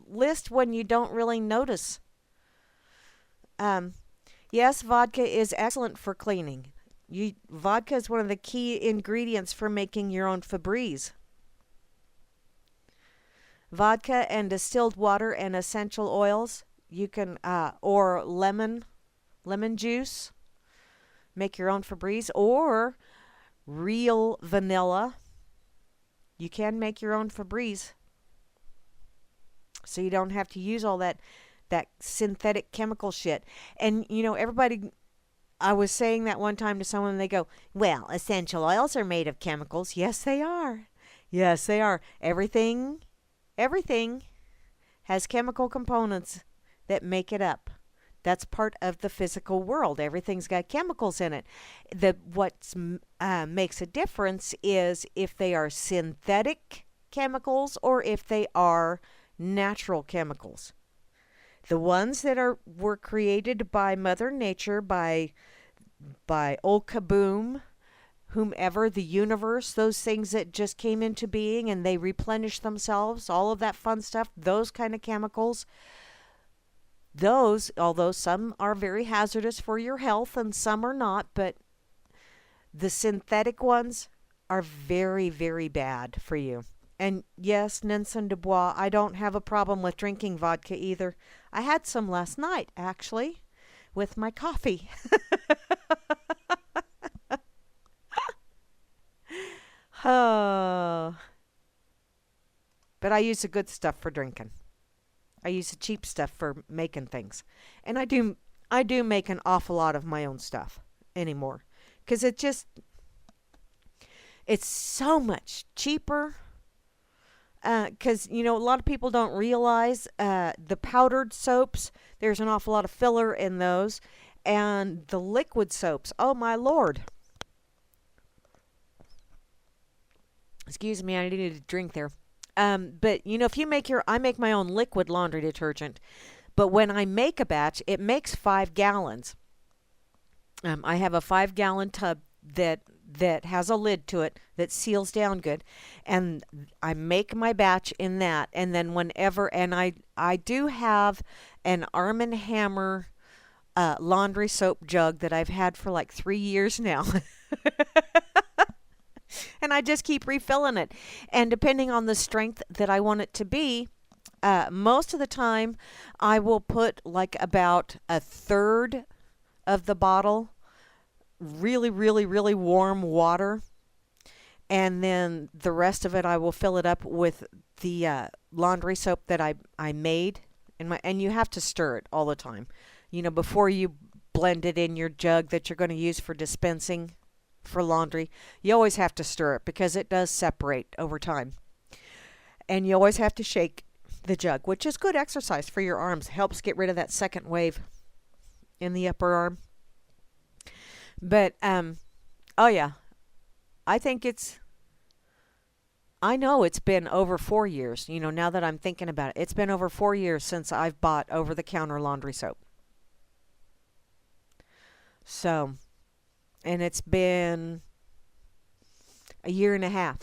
list when you don't really notice. Yes, vodka is excellent for cleaning. Vodka is one of the key ingredients for making your own Febreze. Vodka and distilled water and essential oils. You can or lemon juice. Make your own Febreze, or real vanilla. You can make your own Febreze, so you don't have to use all that synthetic chemical shit. And everybody, I was saying that one time to someone, and they go, "Well, essential oils are made of chemicals." Yes, they are. Yes, they are. Everything has chemical components that make it up. That's part of the physical world. Everything's got chemicals in it. What makes a difference is if they are synthetic chemicals or if they are natural chemicals. The ones that were created by Mother Nature, by old Kaboom, whomever, the universe, those things that just came into being and they replenish themselves, all of that fun stuff, those kind of chemicals. Those, although some are very hazardous for your health and some are not, but the synthetic ones are very, very bad for you. And yes, Nelson Dubois, I don't have a problem with drinking vodka either. I had some last night, actually, with my coffee. Oh. But I use the good stuff for drinking. I use the cheap stuff for making things. And I do make an awful lot of my own stuff anymore. Because it's so much cheaper. Because, a lot of people don't realize the powdered soaps, there's an awful lot of filler in those. And the liquid soaps, oh my Lord. Excuse me, I needed a drink there. But, if I make my own liquid laundry detergent, but when I make a batch, it makes 5 gallons. I have a 5-gallon tub that has a lid to it that seals down good, and I make my batch in that, and then and I do have an Arm & Hammer laundry soap jug that I've had for like 3 years now. And I just keep refilling it. And depending on the strength that I want it to be, most of the time I will put like about a third of the bottle really, really, really warm water. And then the rest of it I will fill it up with the laundry soap that I made. And you have to stir it all the time. Before you blend it in your jug that you're going to use for dispensing for laundry, you always have to stir it because it does separate over time. And you always have to shake the jug, which is good exercise for your arms. Helps get rid of that second wave in the upper arm. But oh yeah, I know it's been over 4 years. Now that I'm thinking about it, it's been over 4 years since I've bought over-the-counter laundry soap. So, and it's been a year and a half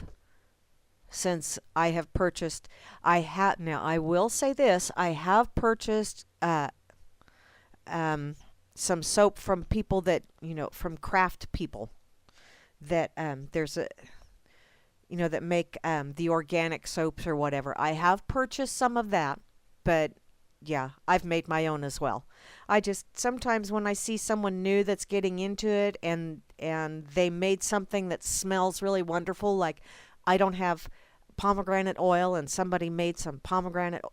since I have purchased. Now I will say this: I have purchased some soap from people that from craft people that there's a that make the organic soaps or whatever. I have purchased some of that, but yeah, I've made my own as well. I just sometimes when I see someone new that's getting into it and they made something that smells really wonderful, like I don't have pomegranate oil and somebody made some pomegranate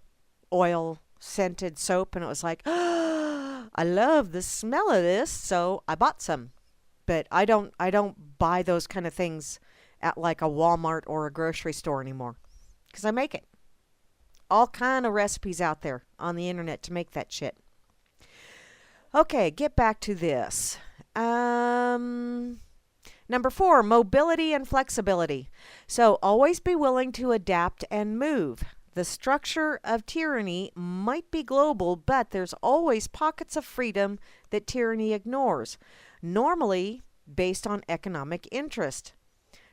oil scented soap and it was like, oh, I love the smell of this, so I bought some. But I don't buy those kind of things at like a Walmart or a grocery store anymore because I make it. All kind of recipes out there on the internet to make that shit. Okay, get back to this. Number 4, mobility and flexibility. So always be willing to adapt and move. The structure of tyranny might be global, but there's always pockets of freedom that tyranny ignores, normally based on economic interest.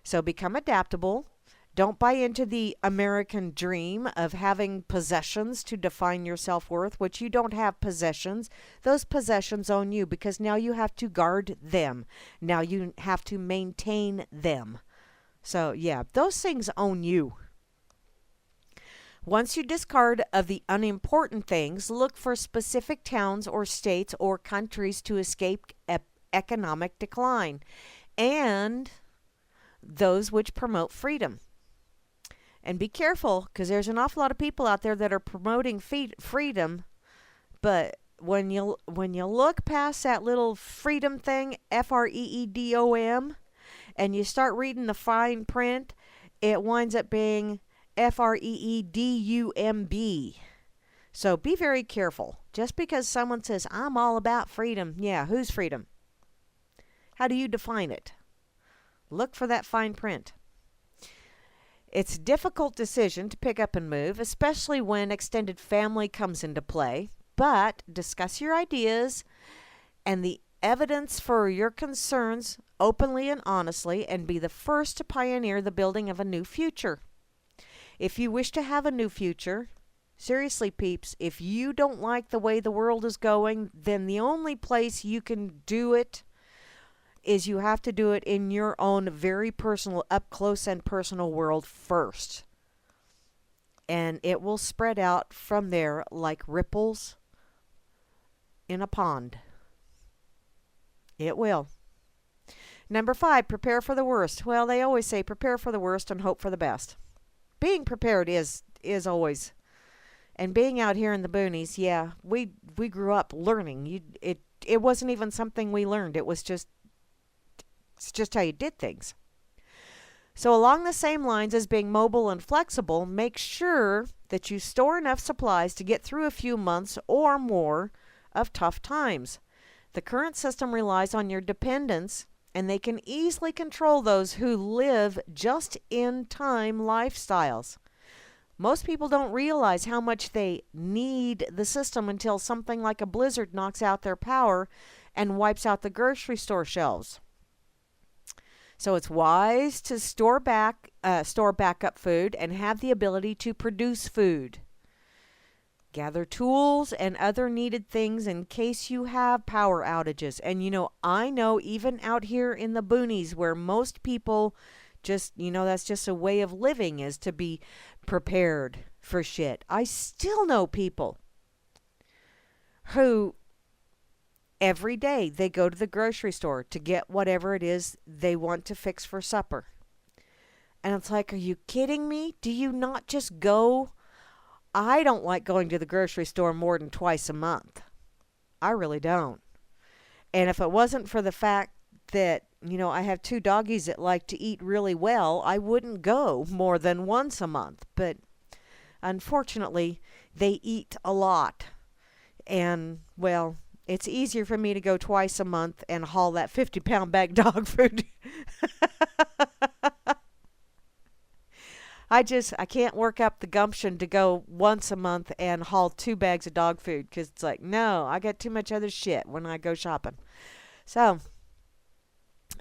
So become adaptable. Don't buy into the American dream of having possessions to define your self-worth, which you don't have possessions. Those possessions own you because now you have to guard them. Now you have to maintain them. So, yeah, those things own you. Once you discard of the unimportant things, look for specific towns or states or countries to escape economic decline and those which promote freedom. And be careful, because there's an awful lot of people out there that are promoting freedom, but when you look past that little freedom thing, FREEDOM, and you start reading the fine print, it winds up being FREEDUMB. So be very careful. Just because someone says, I'm all about freedom, yeah, whose freedom? How do you define it? Look for that fine print. It's a difficult decision to pick up and move, especially when extended family comes into play, but discuss your ideas and the evidence for your concerns openly and honestly, and be the first to pioneer the building of a new future. If you wish to have a new future, seriously, peeps, if you don't like the way the world is going, then the only place you can do it is you have to do it in your own very personal, up close and personal world first. And it will spread out from there like ripples in a pond. It will. Number 5, prepare for the worst. Well, they always say prepare for the worst and hope for the best. Being prepared is always, and being out here in the boonies, yeah, we grew up learning. It wasn't even something we learned. It's just how you did things. So along the same lines as being mobile and flexible, make sure that you store enough supplies to get through a few months or more of tough times. The current system relies on your dependents, and they can easily control those who live just-in-time lifestyles. Most people don't realize how much they need the system until something like a blizzard knocks out their power and wipes out the grocery store shelves. So it's wise to store backup food and have the ability to produce food. Gather tools and other needed things in case you have power outages. And I know even out here in the boonies where most people just, that's just a way of living, is to be prepared for shit. I still know people who every day they go to the grocery store to get whatever it is they want to fix for supper. And it's like, are you kidding me? Do you not just go? I don't like going to the grocery store more than twice a month. I really don't. And if it wasn't for the fact that, I have 2 doggies that like to eat really well, I wouldn't go more than once a month. But unfortunately, they eat a lot. And, well, it's easier for me to go twice a month and haul that 50-pound bag dog food. I can't work up the gumption to go once a month and haul 2 bags of dog food, because it's like, no, I got too much other shit when I go shopping. So,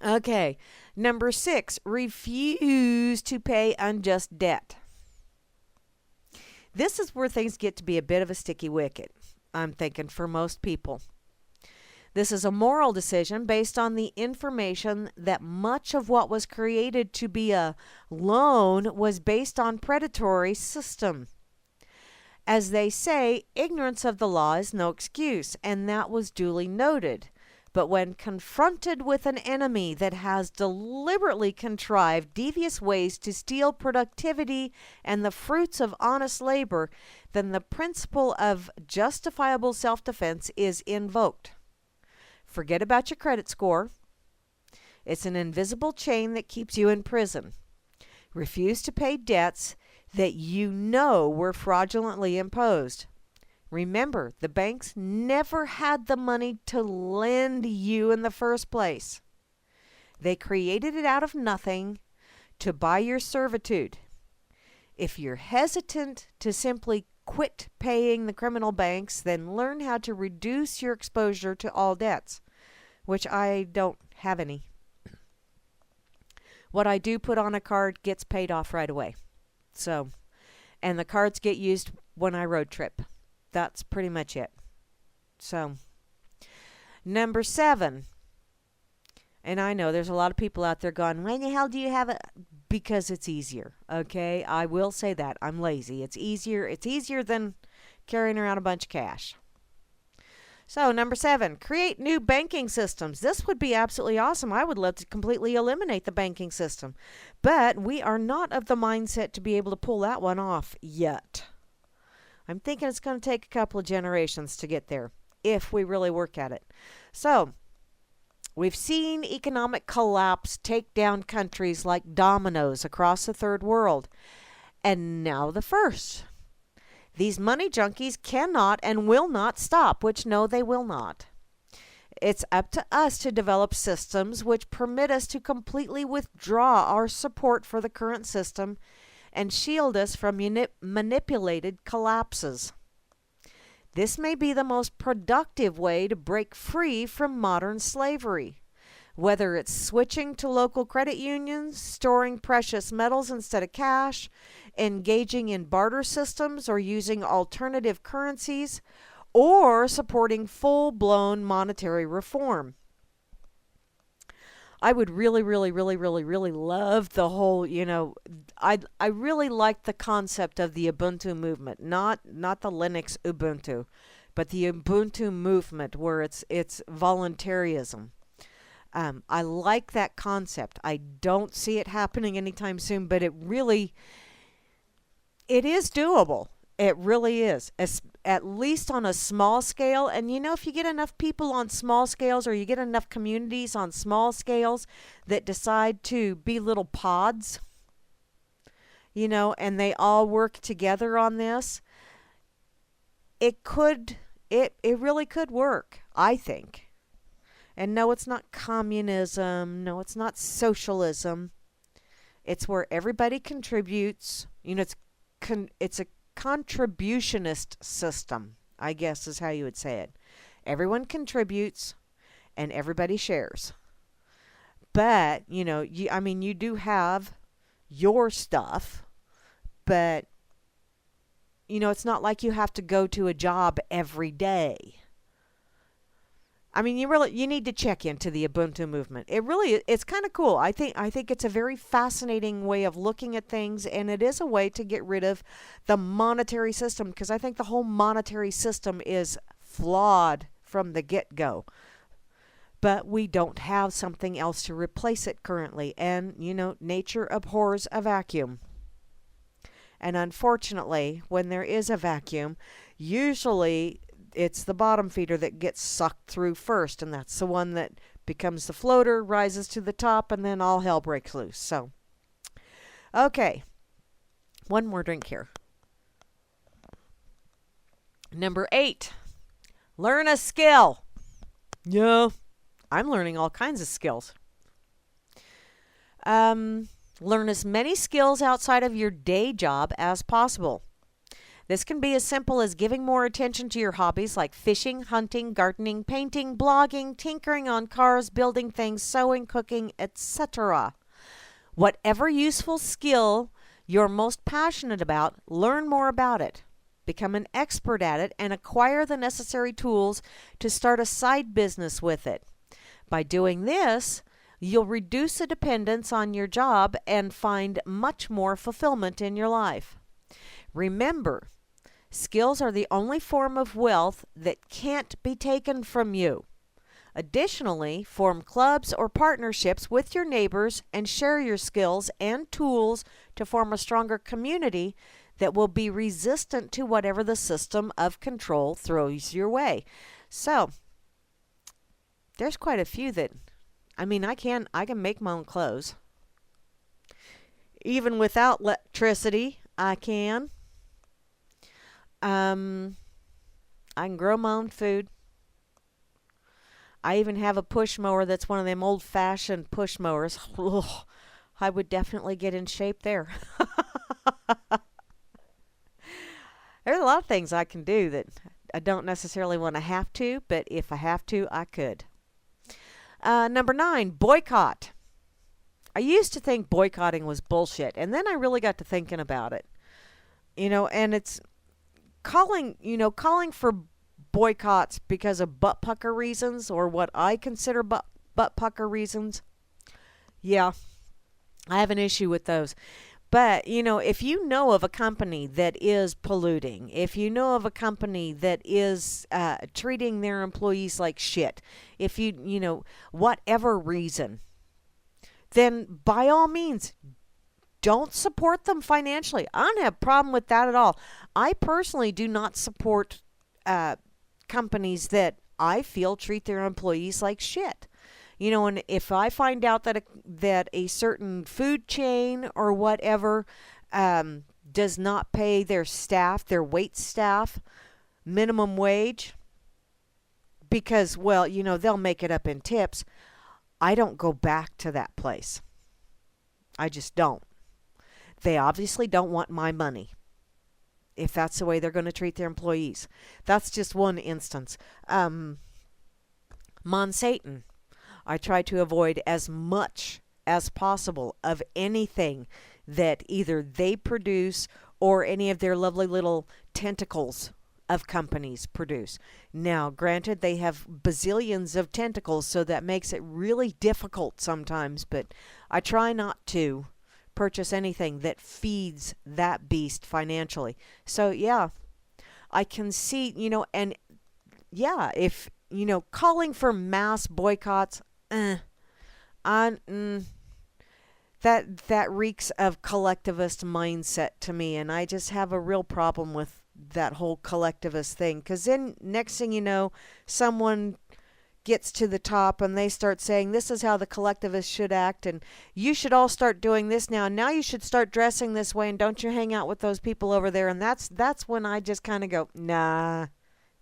okay. Number 6, refuse to pay unjust debt. This is where things get to be a bit of a sticky wicket, I'm thinking, for most people. This is a moral decision based on the information that much of what was created to be a loan was based on predatory system. As they say, ignorance of the law is no excuse, and that was duly noted. But when confronted with an enemy that has deliberately contrived devious ways to steal productivity and the fruits of honest labor, then the principle of justifiable self-defense is invoked. Forget about your credit score. It's an invisible chain that keeps you in prison. Refuse to pay debts that you know were fraudulently imposed. Remember, the banks never had the money to lend you in the first place. They created it out of nothing to buy your servitude. If you're hesitant to simply quit paying the criminal banks, then learn how to reduce your exposure to all debts, which I don't have any. what I do put on a card gets paid off right away. So, and the cards get used when I road trip. That's pretty much it. So, number 7. And I know there's a lot of people out there going, why the hell do you have it? Because it's easier. Okay, I will say that. I'm lazy. It's easier. It's easier than carrying around a bunch of cash. So, number 7, create new banking systems. This would be absolutely awesome. I would love to completely eliminate the banking system. But we are not of the mindset to be able to pull that one off yet. I'm thinking it's going to take a couple of generations to get there, if we really work at it. So, we've seen economic collapse take down countries like dominoes across the third world. And now the first. These money junkies cannot and will not stop, which no, they will not. It's up to us to develop systems which permit us to completely withdraw our support for the current system and shield us from manipulated collapses. This may be the most productive way to break free from modern slavery. Whether it's switching to local credit unions, storing precious metals instead of cash, engaging in barter systems or using alternative currencies, or supporting full-blown monetary reform. I would really love the whole, I really like the concept of the Ubuntu movement, not the Linux Ubuntu, but the Ubuntu movement where it's voluntarism. I like that concept. I don't see it happening anytime soon, but it is doable. It really is, at least on a small scale. And if you get enough people on small scales, or you get enough communities on small scales that decide to be little pods, and they all work together on this, it really could work, I think. And no, it's not communism. No, it's not socialism. It's where everybody contributes. It's a contributionist system, I guess is how you would say it. Everyone contributes and everybody shares. But, you do have your stuff, but, it's not like you have to go to a job every day. You need to check into the Ubuntu movement. It's kind of cool. I think it's a very fascinating way of looking at things, and it is a way to get rid of the monetary system, because I think the whole monetary system is flawed from the get-go. But we don't have something else to replace it currently, and, nature abhors a vacuum. And unfortunately, when there is a vacuum, usually it's the bottom feeder that gets sucked through first, and that's the one that becomes the floater, rises to the top, and then all hell breaks loose. So, okay, one more drink here. Number 8, learn a skill. Yeah, I'm learning all kinds of skills. Learn as many skills outside of your day job as possible. This can be as simple as giving more attention to your hobbies like fishing, hunting, gardening, painting, blogging, tinkering on cars, building things, sewing, cooking, etc. Whatever useful skill you're most passionate about, learn more about it. Become an expert at it and acquire the necessary tools to start a side business with it. By doing this, you'll reduce the dependence on your job and find much more fulfillment in your life. Remember, skills are the only form of wealth that can't be taken from you. Additionally, form clubs or partnerships with your neighbors and share your skills and tools to form a stronger community that will be resistant to whatever the system of control throws your way. So, there's quite a few that, I can make my own clothes. Even without electricity, I can. I can grow my own food. I even have a push mower that's one of them old-fashioned push mowers. Ugh, I would definitely get in shape there. There's a lot of things I can do that I don't necessarily want to have to, but if I have to, I could. Number 9, boycott. I used to think boycotting was bullshit, and then I really got to thinking about it. And it's calling for boycotts because of butt pucker reasons, or what I consider butt pucker reasons. Yeah, I have an issue with those. But, if you know of a company that is polluting, if you know of a company that is treating their employees like shit, if whatever reason, then by all means, don't support them financially. I don't have a problem with that at all. I personally do not support companies that I feel treat their employees like shit. And if I find out that a certain food chain or whatever does not pay their staff, their wait staff, minimum wage, because, they'll make it up in tips, I don't go back to that place. I just don't. They obviously don't want my money, if that's the way they're going to treat their employees. That's just one instance. Monsanto. I try to avoid as much as possible of anything that either they produce or any of their lovely little tentacles of companies produce. Now, granted, they have bazillions of tentacles, so that makes it really difficult sometimes, but I try not to purchase anything that feeds that beast financially. So, yeah, I can see, and yeah, if, calling for mass boycotts, that reeks of collectivist mindset to me, and I just have a real problem with that whole collectivist thing. Because then, next thing you know, someone gets to the top and they start saying, this is how the collectivists should act, and you should all start doing this now. Now you should start dressing this way, and don't you hang out with those people over there. And that's when I just kind of go, nah,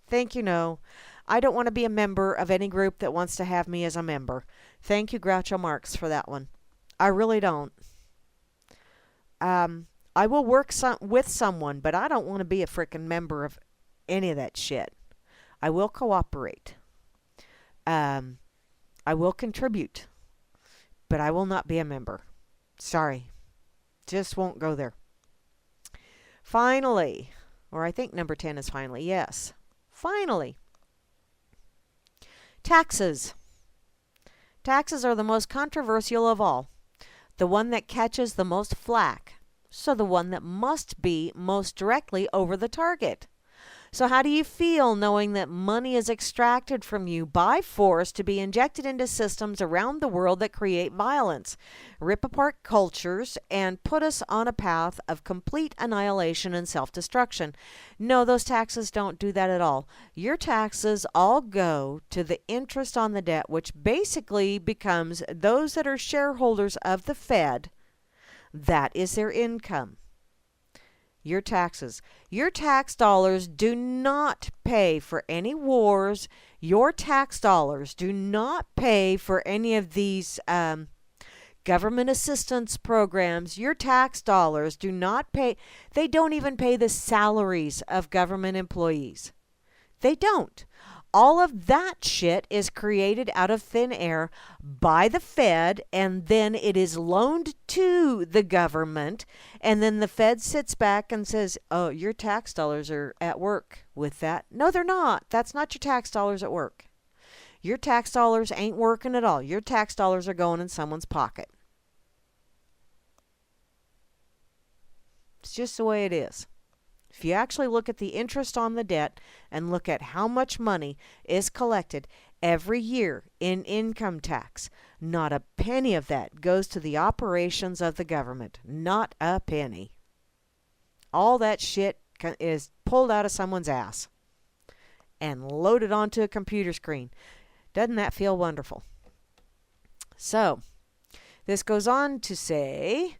thank you, no. I don't want to be a member of any group that wants to have me as a member. Thank you, Groucho Marx, for that one. I really don't. I will work with someone, but I don't want to be a frickin' member of any of that shit. I will cooperate. I will contribute, but I will not be a member. Sorry. Just won't go there. Finally, or I think number 10 is finally, yes. Finally. Taxes. Taxes are the most controversial of all. The one that catches the most flack. So the one that must be most directly over the target. So how do you feel knowing that money is extracted from you by force to be injected into systems around the world that create violence, rip apart cultures, and put us on a path of complete annihilation and self-destruction? No, those taxes don't do that at all. Your taxes all go to the interest on the debt, which basically becomes those that are shareholders of the Fed. That is their income. Your taxes. Your tax dollars do not pay for any wars. Your tax dollars do not pay for any of these government assistance programs. Your tax dollars do not pay. They don't even pay the salaries of government employees. They don't. All of that shit is created out of thin air by the Fed, and then it is loaned to the government, and then the Fed sits back and says, oh, your tax dollars are at work with that. No, they're not. That's not your tax dollars at work. Your tax dollars ain't working at all. Your tax dollars are going in someone's pocket. It's just the way it is. If you actually look at the interest on the debt and look at how much money is collected every year in income tax, not a penny of that goes to the operations of the government. Not a penny. All that shit is pulled out of someone's ass and loaded onto a computer screen. Doesn't that feel wonderful? So, this goes on to say,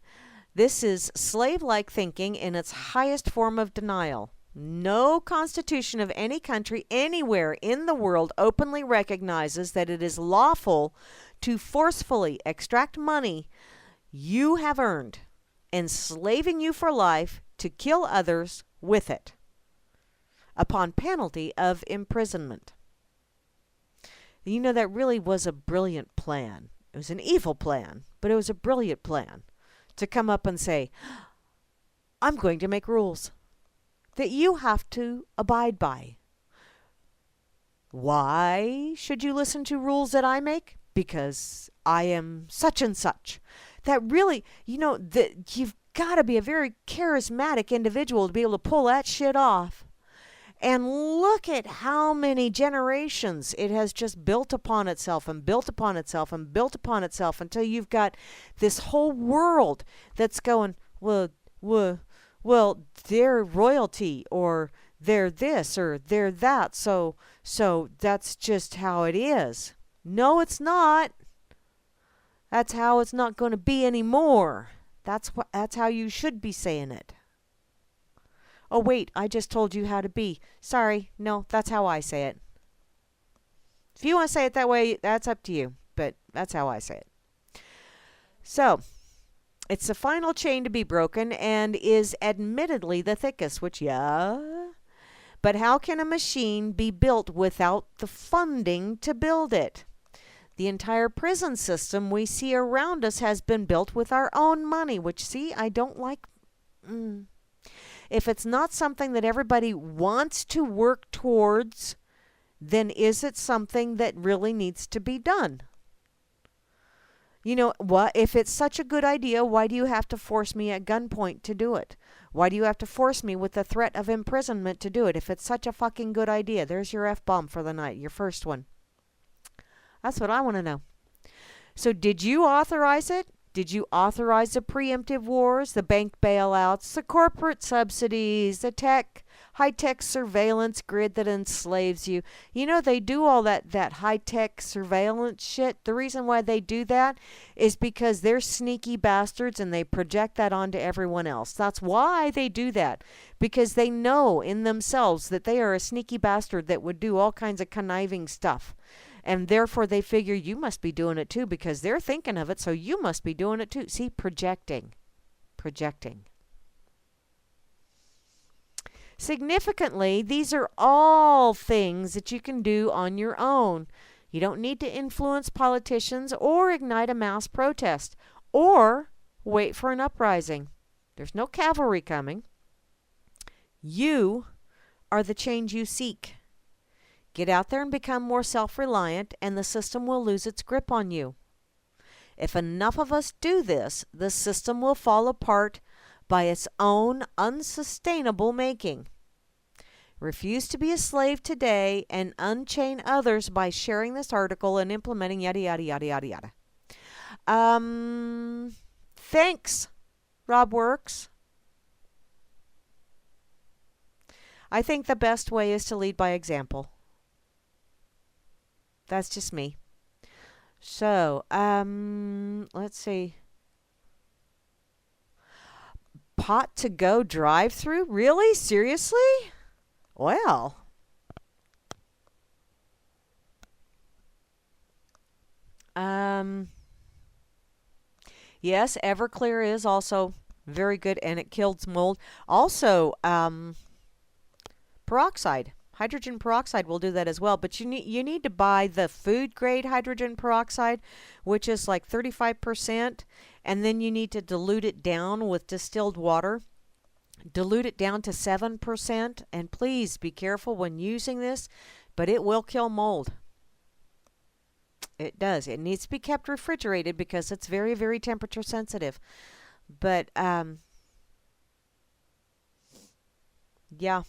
this is slave-like thinking in its highest form of denial. No constitution of any country anywhere in the world openly recognizes that it is lawful to forcefully extract money you have earned, enslaving you for life to kill others with it, upon penalty of imprisonment. You know, that really was a brilliant plan. It was an evil plan, but it was a brilliant plan to come up and say, I'm going to make rules that you have to abide by. Why should you listen to rules that I make? Because I am such and such. That really, that you've got to be a very charismatic individual to be able to pull that shit off. And look at how many generations it has just built upon itself and built upon itself and built upon itself until you've got this whole world that's going, well, they're royalty, or they're this, or they're that, so that's just how it is. No, it's not. That's how it's not going to be anymore. That's how you should be saying it. Oh, wait, I just told you how to be. Sorry, no, that's how I say it. If you want to say it that way, that's up to you, but that's how I say it. So, it's the final chain to be broken and is admittedly the thickest, which, yeah. But how can a machine be built without the funding to build it? The entire prison system we see around us has been built with our own money, which, see, I don't like. If it's not something that everybody wants to work towards, then is it something that really needs to be done? You know what? If it's such a good idea, why do you have to force me at gunpoint to do it? Why do you have to force me with the threat of imprisonment to do it? If it's such a fucking good idea, there's your F-bomb for the night, your first one. That's what I want to know. So did you authorize it? Did you authorize the preemptive wars, the bank bailouts, the corporate subsidies, the high-tech surveillance grid that enslaves you? You know, they do all that high-tech surveillance shit. The reason why they do that is because they're sneaky bastards and they project that onto everyone else. That's why they do that. Because they know in themselves that they are a sneaky bastard that would do all kinds of conniving stuff. And therefore they figure you must be doing it too because they're thinking of it, so you must be doing it too. See, projecting. Significantly, these are all things that you can do on your own. You don't need to influence politicians or ignite a mass protest or wait for an uprising. There's no cavalry coming. You are the change you seek. Get out there and become more self-reliant, and the system will lose its grip on you. If enough of us do this, the system will fall apart by its own unsustainable making. Refuse to be a slave today and unchain others by sharing this article and implementing yada yada yada yada yada. Thanks, Rob Works. I think the best way is to lead by example. That's just me. So, let's see. Pot to go drive-through? Really? Seriously? Well. Yes, Everclear is also very good and it kills mold. Also, peroxide. Hydrogen peroxide will do that as well, but you need to buy the food grade hydrogen peroxide, which is like 35%, and then you need to dilute it down with distilled water. Dilute it down to 7%, and please be careful when using this, but it will kill mold. It does. It needs to be kept refrigerated because it's very, very temperature sensitive. But yeah.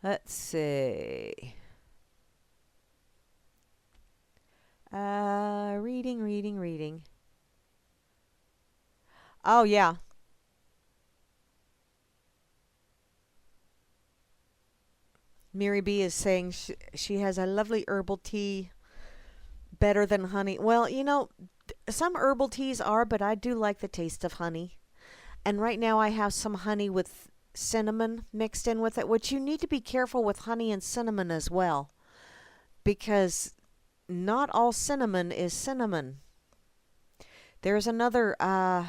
Let's see. Reading. Oh, yeah. Mary B is saying she has a lovely herbal tea better than honey. Well, you know, some herbal teas are, but I do like the taste of honey. And right now I have some honey with cinnamon mixed in with it, which you need to be careful with honey and cinnamon as well, because not all cinnamon is cinnamon. There's another now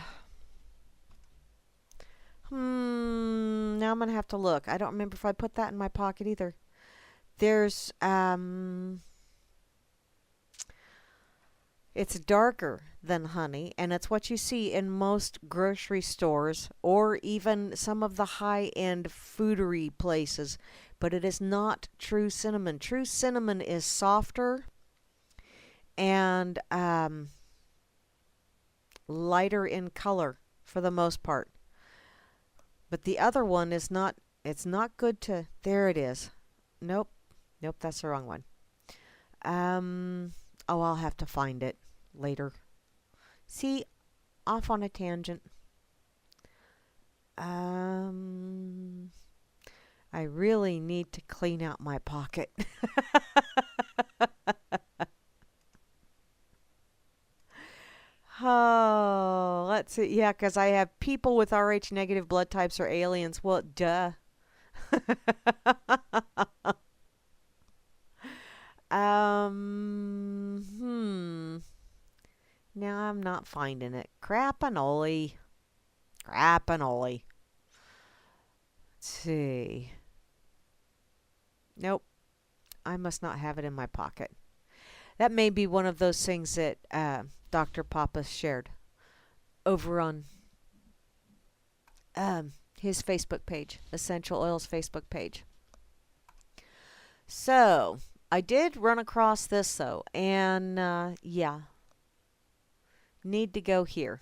I'm gonna have to look. I don't remember if I put that in my pocket either. There's It's darker than honey, and it's what you see in most grocery stores or even some of the high-end foodery places, but it is not true cinnamon. True cinnamon is softer and lighter in color for the most part. But the other one is not, it's not good to, there it is. Nope, that's the wrong one. Oh, I'll have to find it later. See, off on a tangent. I really need to clean out my pocket. Oh, let's see. Yeah, because I have people with Rh negative blood types or aliens. Well, duh. Now I'm not finding it. Crapanoly. Let's see. Nope. I must not have it in my pocket. That may be one of those things that Dr. Papa shared over on his Facebook page, Essential Oils Facebook page. So, I did run across this though, and yeah, need to go here.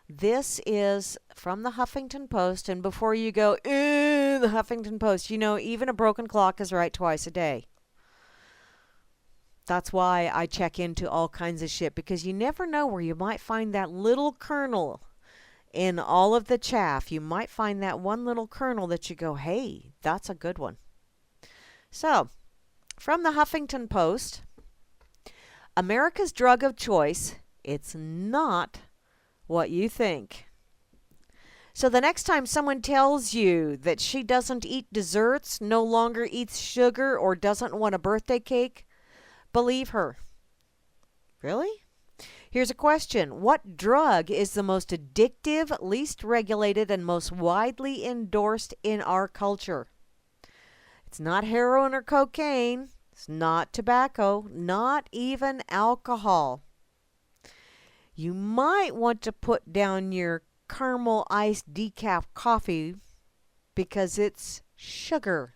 This is from the Huffington Post, and before you go, the Huffington Post, you know, even a broken clock is right twice a day. That's why I check into all kinds of shit, because you never know where you might find that little kernel in all of the chaff. You might find that one little kernel that you go, hey, that's a good one. So, from the Huffington Post, America's drug of choice, it's not what you think. So the next time someone tells you that she doesn't eat desserts, no longer eats sugar, or doesn't want a birthday cake, believe her. Really? Here's a question. What drug is the most addictive, least regulated, and most widely endorsed in our culture? It's not heroin or cocaine. It's not tobacco. Not even alcohol. You might want to put down your caramel iced decaf coffee because it's sugar.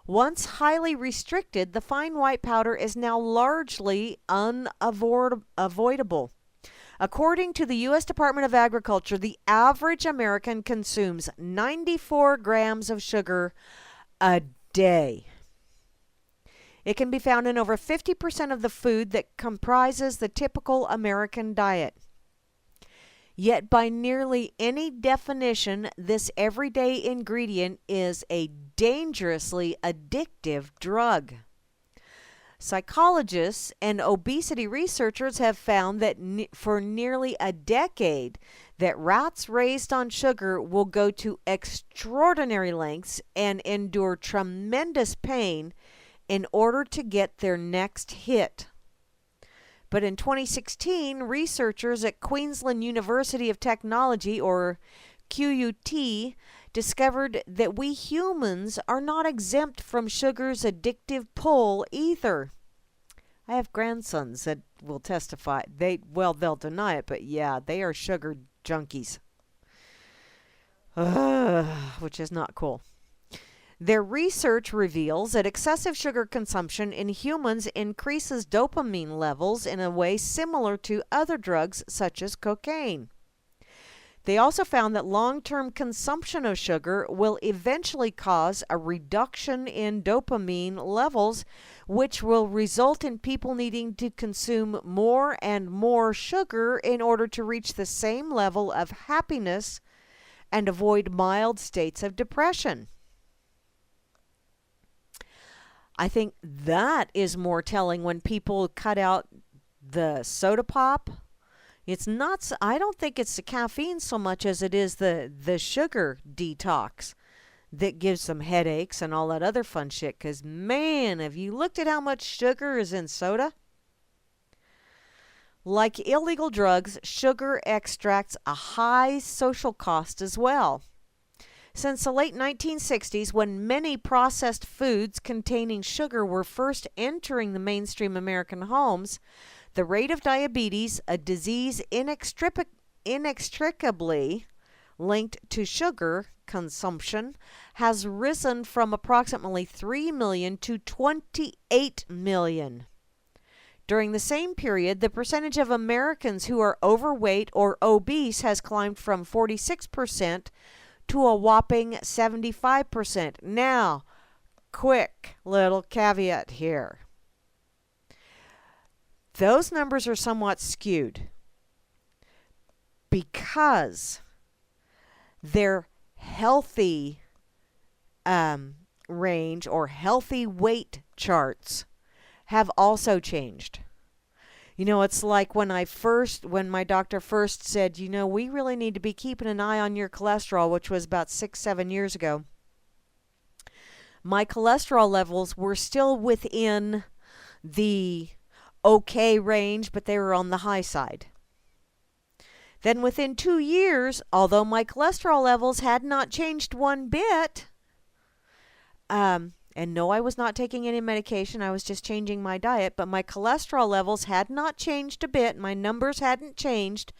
Once highly restricted, the fine white powder is now largely unavoidable. According to the U.S. Department of Agriculture, the average American consumes 94 grams of sugar a day. It can be found in over 50% of the food that comprises the typical American diet. Yet by nearly any definition, this everyday ingredient is a dangerously addictive drug. Psychologists and obesity researchers have found that for nearly a decade that rats raised on sugar will go to extraordinary lengths and endure tremendous pain in order to get their next hit. But in 2016, researchers at Queensland University of Technology, or QUT, discovered that we humans are not exempt from sugar's addictive pull either. I have grandsons that will testify. They'll deny it, but yeah, they are sugar junkies. Which is not cool. Their research reveals that excessive sugar consumption in humans increases dopamine levels in a way similar to other drugs such as cocaine. They also found that long-term consumption of sugar will eventually cause a reduction in dopamine levels, which will result in people needing to consume more and more sugar in order to reach the same level of happiness and avoid mild states of depression. I think that is more telling when people cut out the soda pop. It's not, I don't think it's the caffeine so much as it is the sugar detox that gives them headaches and all that other fun shit. Because, man, have you looked at how much sugar is in soda? Like illegal drugs, sugar extracts a high social cost as well. Since the late 1960s, when many processed foods containing sugar were first entering the mainstream American homes, the rate of diabetes, a disease inextricably linked to sugar consumption, has risen from approximately 3 million to 28 million. During the same period, the percentage of Americans who are overweight or obese has climbed from 46% to a whopping 75%. Now, quick little caveat here. Those numbers are somewhat skewed because their healthy range or healthy weight charts have also changed. You know, it's like when my doctor first said, you know, we really need to be keeping an eye on your cholesterol, which was about 6-7 years ago. My cholesterol levels were still within the okay range, but they were on the high side. Then within 2 years, although my cholesterol levels had not changed one bit, and no, I was not taking any medication. I was just changing my diet. But my cholesterol levels had not changed a bit. My numbers hadn't changed.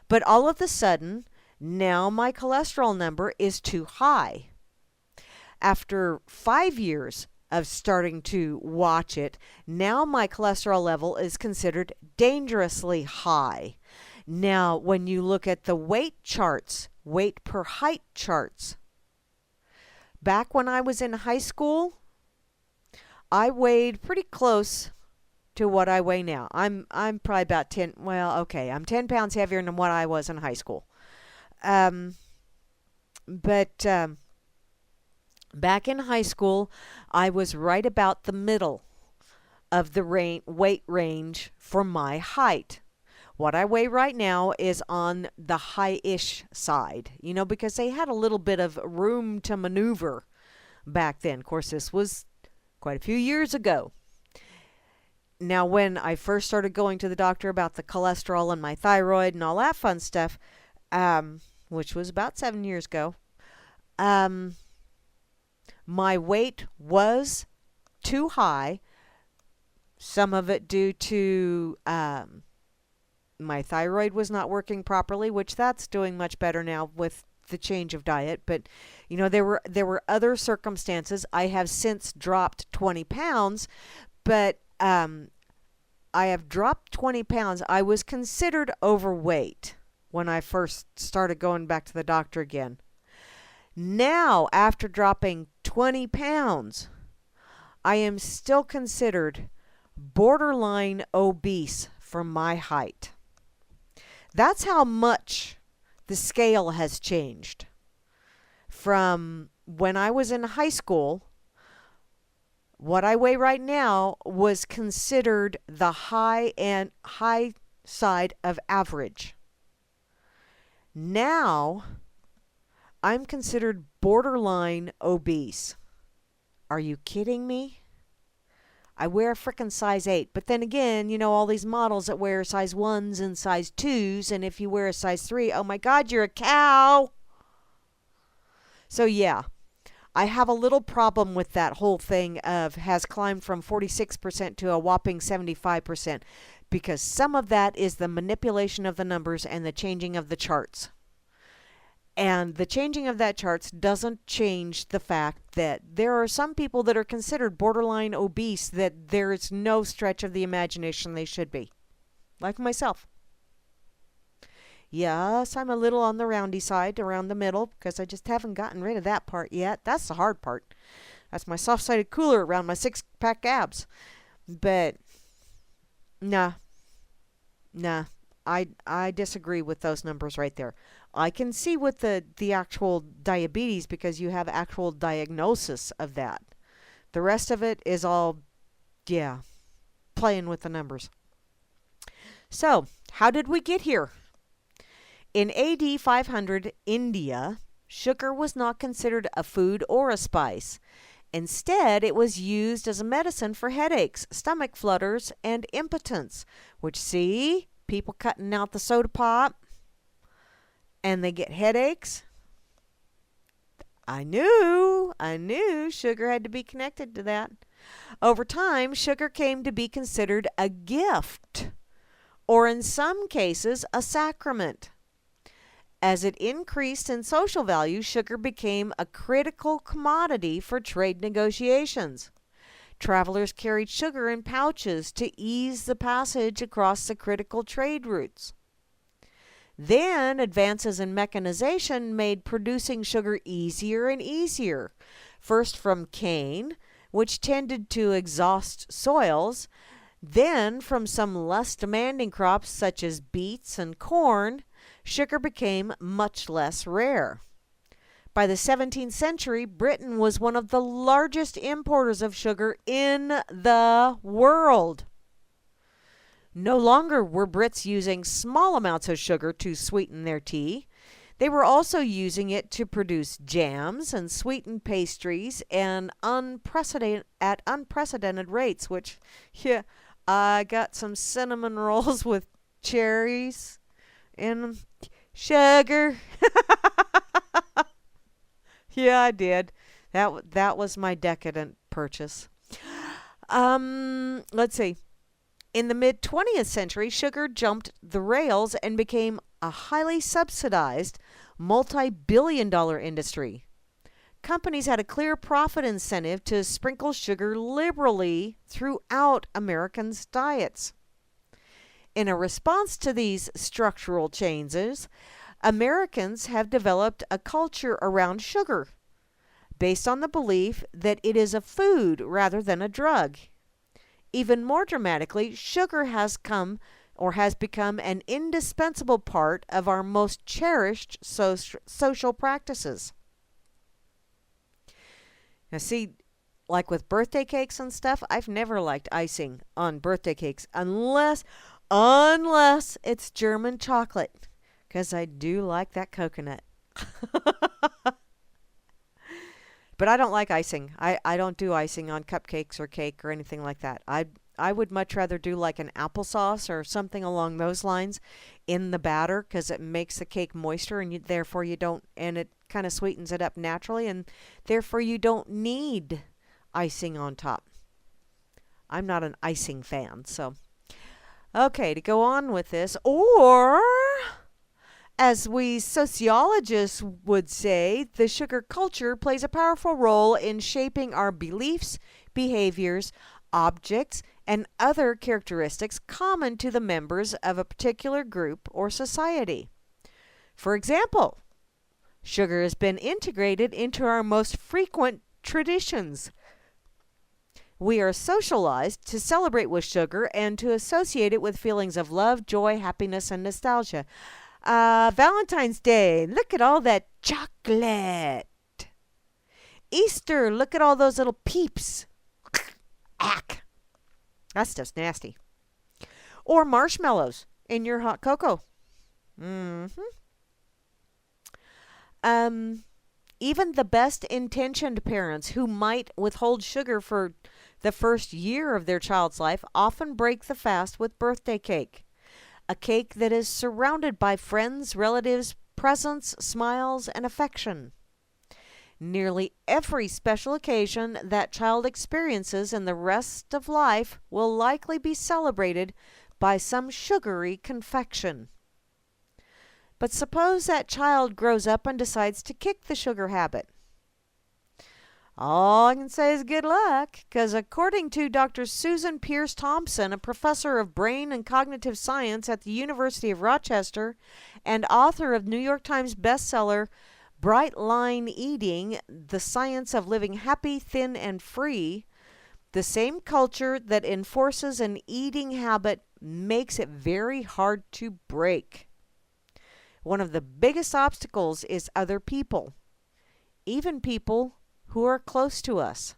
But all of a sudden, now my cholesterol number is too high. After 5 years of starting to watch it, now my cholesterol level is considered dangerously high. Now, when you look at the weight charts, weight per height charts, back when I was in high school, I weighed pretty close to what I weigh now. I'm probably about 10, I'm 10 pounds heavier than what I was in high school. But back in high school, I was right about the middle of the weight range for my height. What I weigh right now is on the high-ish side, you know, because they had a little bit of room to maneuver back then. Of course, this was quite a few years ago. Now, when I first started going to the doctor about the cholesterol and my thyroid and all that fun stuff, which was about 7 years ago, my weight was too high. Some of it due to my thyroid was not working properly, which that's doing much better now with the change of diet. But you know, there were other circumstances. I have since dropped 20 pounds, but I have dropped 20 pounds. I was considered overweight when I first started going back to the doctor again. Now, after dropping 20 pounds, I am still considered borderline obese for my height. That's how much the scale has changed. From when I was in high school, what I weigh right now was considered the high side of average. Now, I'm considered borderline obese. Are you kidding me? I wear a frickin' size 8. But then again, you know, all these models that wear size 1s and size 2s. And if you wear a size 3, oh my God, you're a cow. So yeah, I have a little problem with that whole thing of has climbed from 46% to a whopping 75%. Because some of that is the manipulation of the numbers and the changing of the charts. And the changing of that charts doesn't change the fact that there are some people that are considered borderline obese that there is no stretch of the imagination they should be. Like myself. Yes, I'm a little on the roundy side, around the middle, because I just haven't gotten rid of that part yet. That's the hard part. That's my soft-sided cooler around my six-pack abs. But, nah. I disagree with those numbers right there. I can see with the actual diabetes because you have actual diagnosis of that. The rest of it is all, playing with the numbers. So, how did we get here? In AD 500 India, sugar was not considered a food or a spice. Instead, it was used as a medicine for headaches, stomach flutters, and impotence, which, see, people cutting out the soda pop and they get headaches. I knew sugar had to be connected to that. Over time, sugar came to be considered a gift, or in some cases, a sacrament. As it increased in social value, sugar became a critical commodity for trade negotiations. Travelers carried sugar in pouches to ease the passage across the critical trade routes. Then, advances in mechanization made producing sugar easier and easier, first from cane, which tended to exhaust soils, then from some less demanding crops such as beets and corn, sugar became much less rare. By the 17th century, Britain was one of the largest importers of sugar in the world. No longer were Brits using small amounts of sugar to sweeten their tea. They were also using it to produce jams and sweeten pastries and at unprecedented rates, which, yeah, I got some cinnamon rolls with cherries and sugar. Yeah, I did. That was my decadent purchase. Let's see. In the mid-20th century, sugar jumped the rails and became a highly subsidized, multi-billion-dollar industry. Companies had a clear profit incentive to sprinkle sugar liberally throughout Americans' diets. In a response to these structural changes, Americans have developed a culture around sugar, based on the belief that it is a food rather than a drug. Even more dramatically, sugar has become an indispensable part of our most cherished social practices. Now see, like with birthday cakes and stuff, I've never liked icing on birthday cakes unless it's German chocolate. Because I do like that coconut. But I don't like icing. I don't do icing on cupcakes or cake or anything like that. I would much rather do like an applesauce or something along those lines in the batter, because it makes the cake moister and and it kind of sweetens it up naturally, and therefore you don't need icing on top. I'm not an icing fan, so. Okay, to go on with this, or as we sociologists would say, the sugar culture plays a powerful role in shaping our beliefs, behaviors, objects, and other characteristics common to the members of a particular group or society. For example, sugar has been integrated into our most frequent traditions. We are socialized to celebrate with sugar and to associate it with feelings of love, joy, happiness, and nostalgia. Valentine's Day, look at all that chocolate. Easter, look at all those little peeps. Ack. That stuff's nasty. Or marshmallows in your hot cocoa. Even the best intentioned parents who might withhold sugar for the first year of their child's life often break the fast with birthday cake. A cake that is surrounded by friends, relatives, presents, smiles, and affection. Nearly every special occasion that child experiences in the rest of life will likely be celebrated by some sugary confection. But suppose that child grows up and decides to kick the sugar habit. All I can say is good luck, because according to Dr. Susan Pierce Thompson, a professor of brain and cognitive science at the University of Rochester and author of New York Times bestseller Bright Line Eating, The Science of Living Happy, Thin, and Free, the same culture that enforces an eating habit makes it very hard to break. One of the biggest obstacles is other people, even people who are close to us.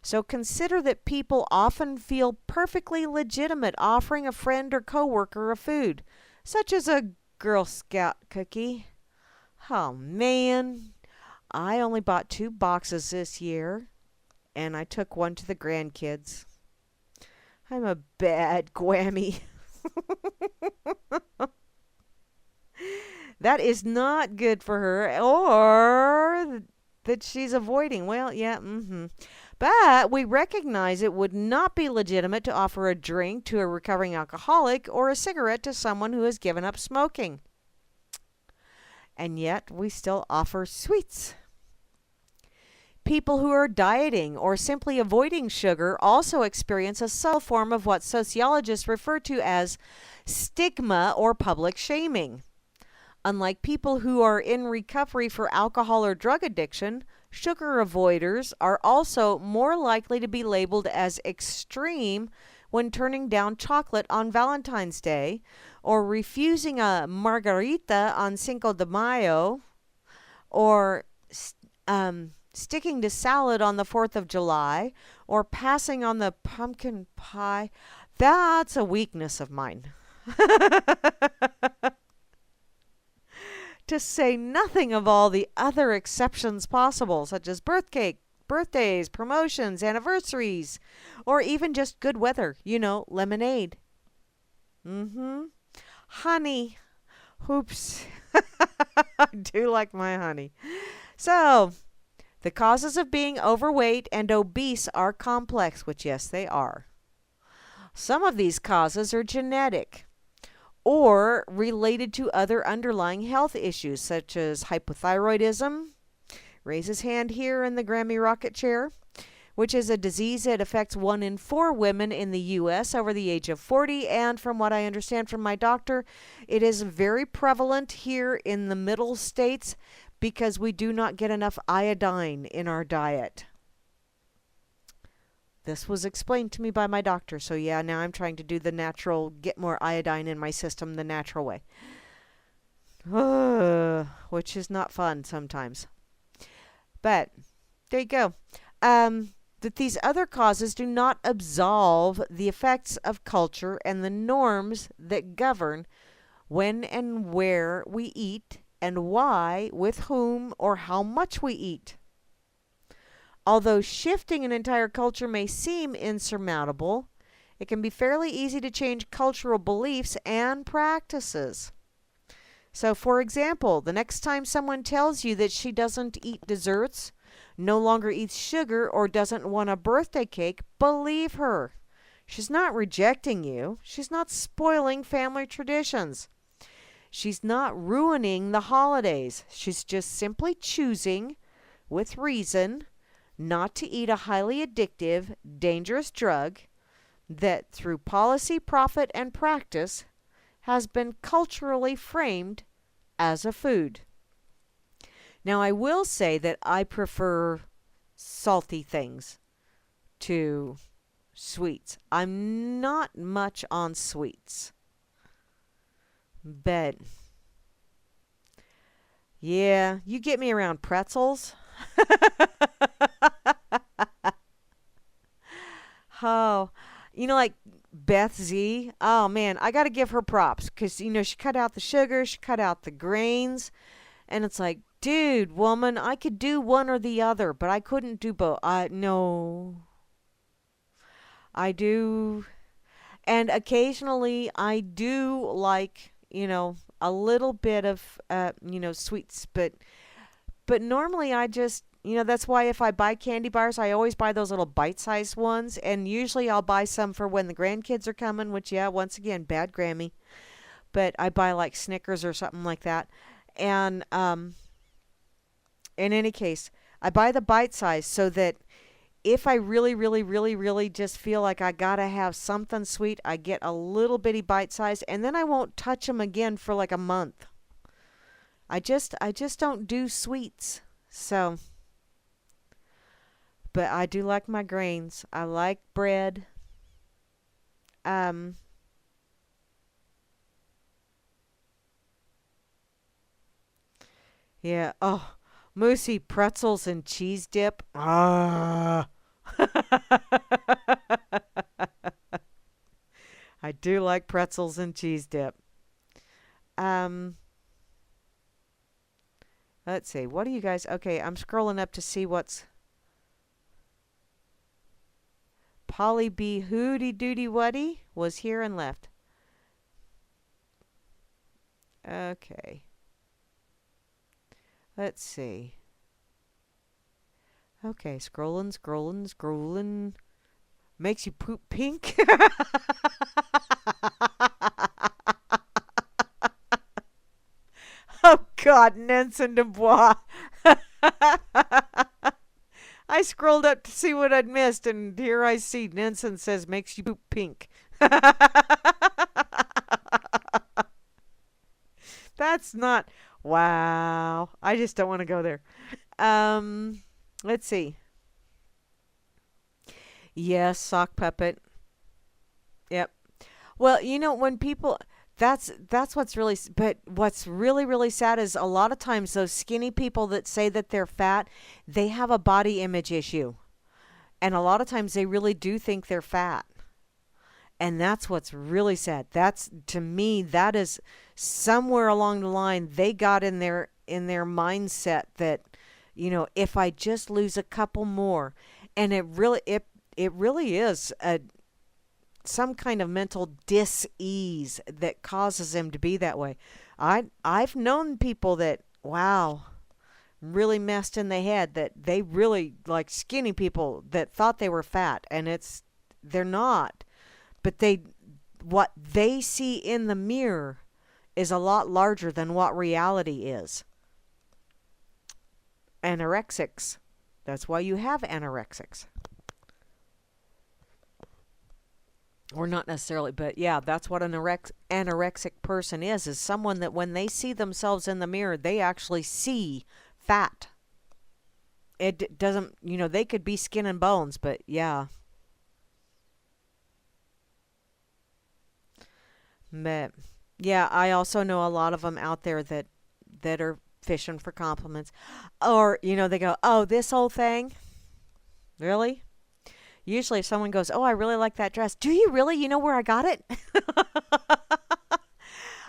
So consider that people often feel perfectly legitimate offering a friend or coworker a food, such as a Girl Scout cookie. Oh man, I only bought 2 boxes this year, and I took one to the grandkids. I'm a bad Grammy. That is not good for her or that she's avoiding. Well, yeah, But we recognize it would not be legitimate to offer a drink to a recovering alcoholic or a cigarette to someone who has given up smoking. And yet we still offer sweets. People who are dieting or simply avoiding sugar also experience a subtle form of what sociologists refer to as stigma or public shaming. Unlike people who are in recovery for alcohol or drug addiction, sugar avoiders are also more likely to be labeled as extreme when turning down chocolate on Valentine's Day or refusing a margarita on Cinco de Mayo or sticking to salad on the 4th of July or passing on the pumpkin pie. That's a weakness of mine. To say nothing of all the other exceptions possible, such as birthdays, promotions, anniversaries, or even just good weather, lemonade. Honey. Oops. I do like my honey. So, the causes of being overweight and obese are complex, which yes, they are. Some of these causes are genetic or related to other underlying health issues such as hypothyroidism, raise his hand here in the Grammy rocket chair, which is a disease that affects 1 in 4 women in the U.S. over the age of 40, and from what I understand from my doctor, it is very prevalent here in the middle states because we do not get enough iodine in our diet. This was explained to me by my doctor, so yeah, now I'm trying to do the natural, get more iodine in my system the natural way. Which is not fun sometimes. But, there you go. That these other causes do not absolve the effects of culture and the norms that govern when and where we eat and why, with whom, or how much we eat. Although shifting an entire culture may seem insurmountable, it can be fairly easy to change cultural beliefs and practices. So, for example, the next time someone tells you that she doesn't eat desserts, no longer eats sugar, or doesn't want a birthday cake, believe her. She's not rejecting you. She's not spoiling family traditions. She's not ruining the holidays. She's just simply choosing, with reason, not to eat a highly addictive, dangerous drug that, through policy, profit, and practice, has been culturally framed as a food. Now, I will say that I prefer salty things to sweets. I'm not much on sweets. But, yeah, you get me around pretzels. Oh, like Beth Z. Oh, man, I got to give her props because, she cut out the sugar, she cut out the grains, and it's like, dude, woman, I could do one or the other, but I couldn't do both. No. I do. And occasionally I do like, a little bit of, sweets, but normally I just, that's why if I buy candy bars, I always buy those little bite-sized ones, and usually I'll buy some for when the grandkids are coming, which, yeah, once again, bad Grammy, but I buy like Snickers or something like that, and, in any case, I buy the bite size so that if I really, really, really, really just feel like I gotta have something sweet, I get a little bitty bite size, and then I won't touch them again for like a month. I just don't do sweets. So, but I do like my grains. I like bread. Yeah. Oh, Moosey, pretzels and cheese dip. Ah. I do like pretzels and cheese dip. Let's see. What do you guys... Okay, I'm scrolling up to see what's... Polly B. Hooty Doody Wuddy was here and left. Okay. Let's see. Okay, scrolling. Makes you poop pink. Oh God, Nansen Dubois. I scrolled up to see what I'd missed, and here I see Nansen says makes you poop pink. That's not. Wow. I just don't want to go there. Let's see. Yes, sock puppet. Yep. Well, when people that's what's really but what's really sad is a lot of times those skinny people that say that they're fat, they have a body image issue. And a lot of times they really do think they're fat. And that's what's really sad. That's, to me, that is somewhere along the line they got in their mindset that, if I just lose a couple more, and it really is some kind of mental dis-ease that causes them to be that way. I've known people that, wow, really messed in the head, that they really, like skinny people that thought they were fat, and they're not. But what they see in the mirror is a lot larger than what reality is. Anorexics. That's why you have anorexics. Or not necessarily, but yeah, that's what an anorexic person is someone that when they see themselves in the mirror, they actually see fat. It doesn't, they could be skin and bones, but yeah. But yeah, I also know a lot of them out there that are fishing for compliments. Or, they go, oh, this whole thing? Really? Usually if someone goes, oh, I really like that dress. Do you really? You know where I got it?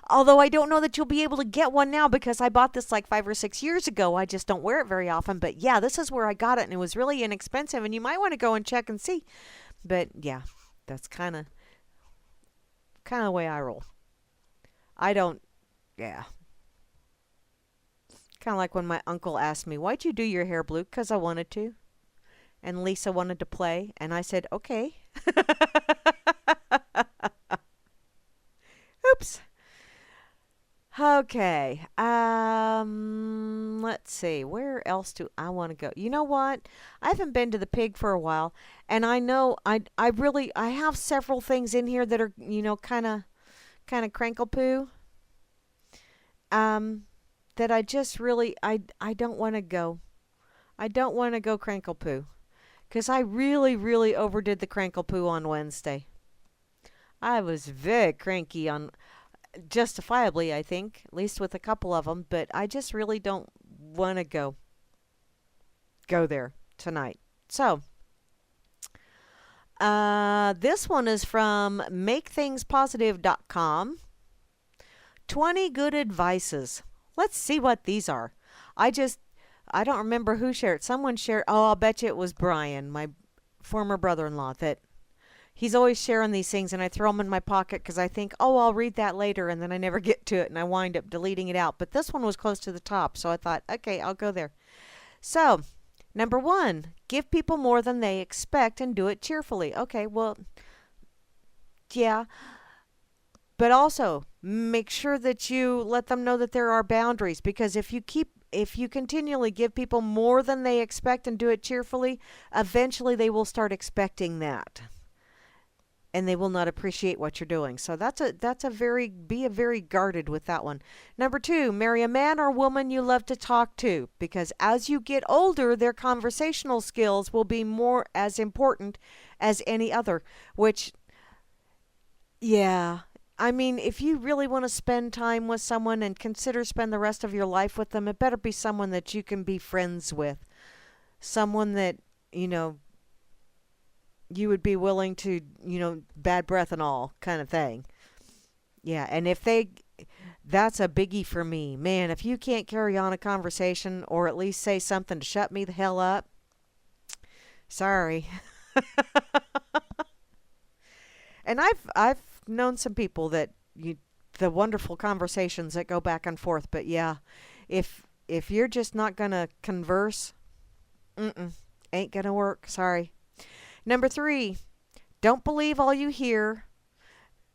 Although I don't know that you'll be able to get one now because I bought this like 5 or 6 years ago. I just don't wear it very often. But yeah, this is where I got it, and it was really inexpensive, and you might want to go and check and see. But yeah, that's kind of the way I roll. Yeah. Kind of like when my uncle asked me, why'd you do your hair blue? Because I wanted to. And Lisa wanted to play, and I said, okay. Oops. Okay. Let's see. Where else do I want to go? You know what? I haven't been to the pig for a while, and I know I have several things in here that are, kind of crankle poo. That I just really I don't want to go. I don't want to go crankle poo. Because I really overdid the crankle poo on Wednesday. I was very cranky on, justifiably, I think, at least with a couple of them, but I just really don't want to go there tonight. So, this one is from makethingspositive.com. 20 good advices. Let's see what these are. I don't remember who shared. Someone shared. Oh, I'll bet you it was Brian, my former brother-in-law, that he's always sharing these things, and I throw them in my pocket because I think, oh, I'll read that later, and then I never get to it, and I wind up deleting it out. But this one was close to the top, so I thought, okay, I'll go there. So, number 1, give people more than they expect and do it cheerfully. Okay, well, yeah. But also, make sure that you let them know that there are boundaries, because if you continually give people more than they expect and do it cheerfully, eventually they will start expecting that. And they will not appreciate what you're doing. So be very guarded with that one. Number 2, marry a man or woman you love to talk to, because as you get older, their conversational skills will be more as important as any other, which, yeah. I mean, if you really want to spend time with someone and consider spend the rest of your life with them, it better be someone that you can be friends with. Someone that, you would be willing to, bad breath and all kind of thing. Yeah, and that's a biggie for me. Man, if you can't carry on a conversation or at least say something to shut me the hell up, sorry. And I've known some people that the wonderful conversations that go back and forth, but yeah, if you're just not gonna converse, Ain't gonna work. Sorry. Number 3, don't believe all you hear.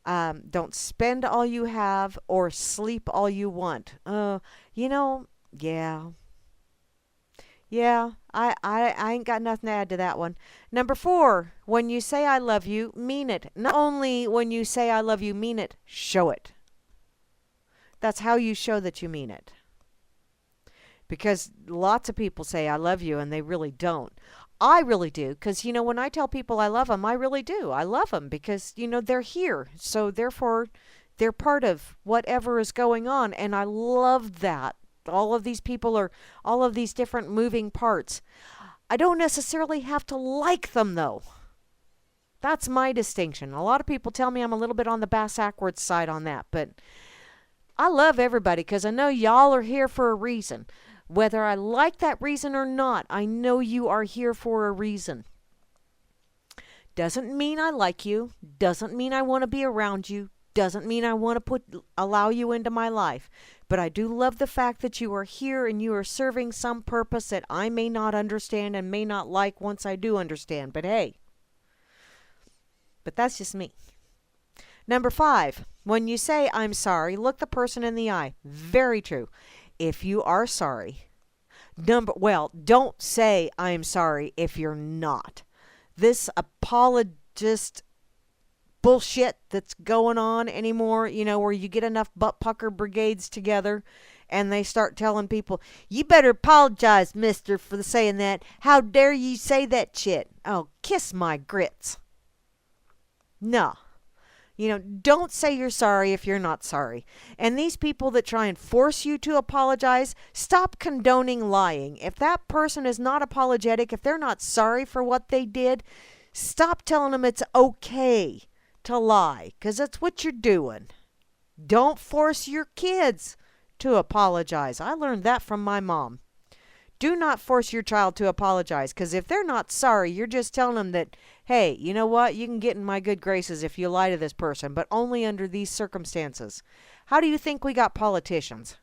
Don't spend all you have or sleep all you want. Yeah. Yeah, I ain't got nothing to add to that one. Number 4, when you say I love you, mean it. Not only when you say I love you, mean it, show it. That's how you show that you mean it. Because lots of people say I love you and they really don't. I really do, because, when I tell people I love them, I really do. I love them because, they're here. So therefore, they're part of whatever is going on, and I love that. All of these people are all of these different moving parts. I don't necessarily have to like them, though. That's my distinction. A lot of people tell me I'm a little bit on the bass-ackwards side on that, but I love everybody because I know y'all are here for a reason. Whether I like that reason or not, I know you are here for a reason. Doesn't mean I like you. Doesn't mean I want to be around you. Doesn't mean I want to allow you into my life. But I do love the fact that you are here and you are serving some purpose that I may not understand and may not like once I do understand. But hey, that's just me. Number 5, when you say I'm sorry, look the person in the eye. Very true. If you are sorry, don't say I'm sorry if you're not. This apologist bullshit that's going on anymore, where you get enough butt pucker brigades together and they start telling people, you better apologize, mister, for saying that. How dare you say that shit? Oh, kiss my grits. No. Don't say you're sorry if you're not sorry. And these people that try and force you to apologize, stop condoning lying. If that person is not apologetic, if they're not sorry for what they did, stop telling them it's okay to lie, because that's what you're doing. Don't force your kids to apologize. I learned that from my mom. Do not force your child to apologize, because if they're not sorry, you're just telling them that, hey, you know what? You can get in my good graces if you lie to this person, but only under these circumstances. How do you think we got politicians?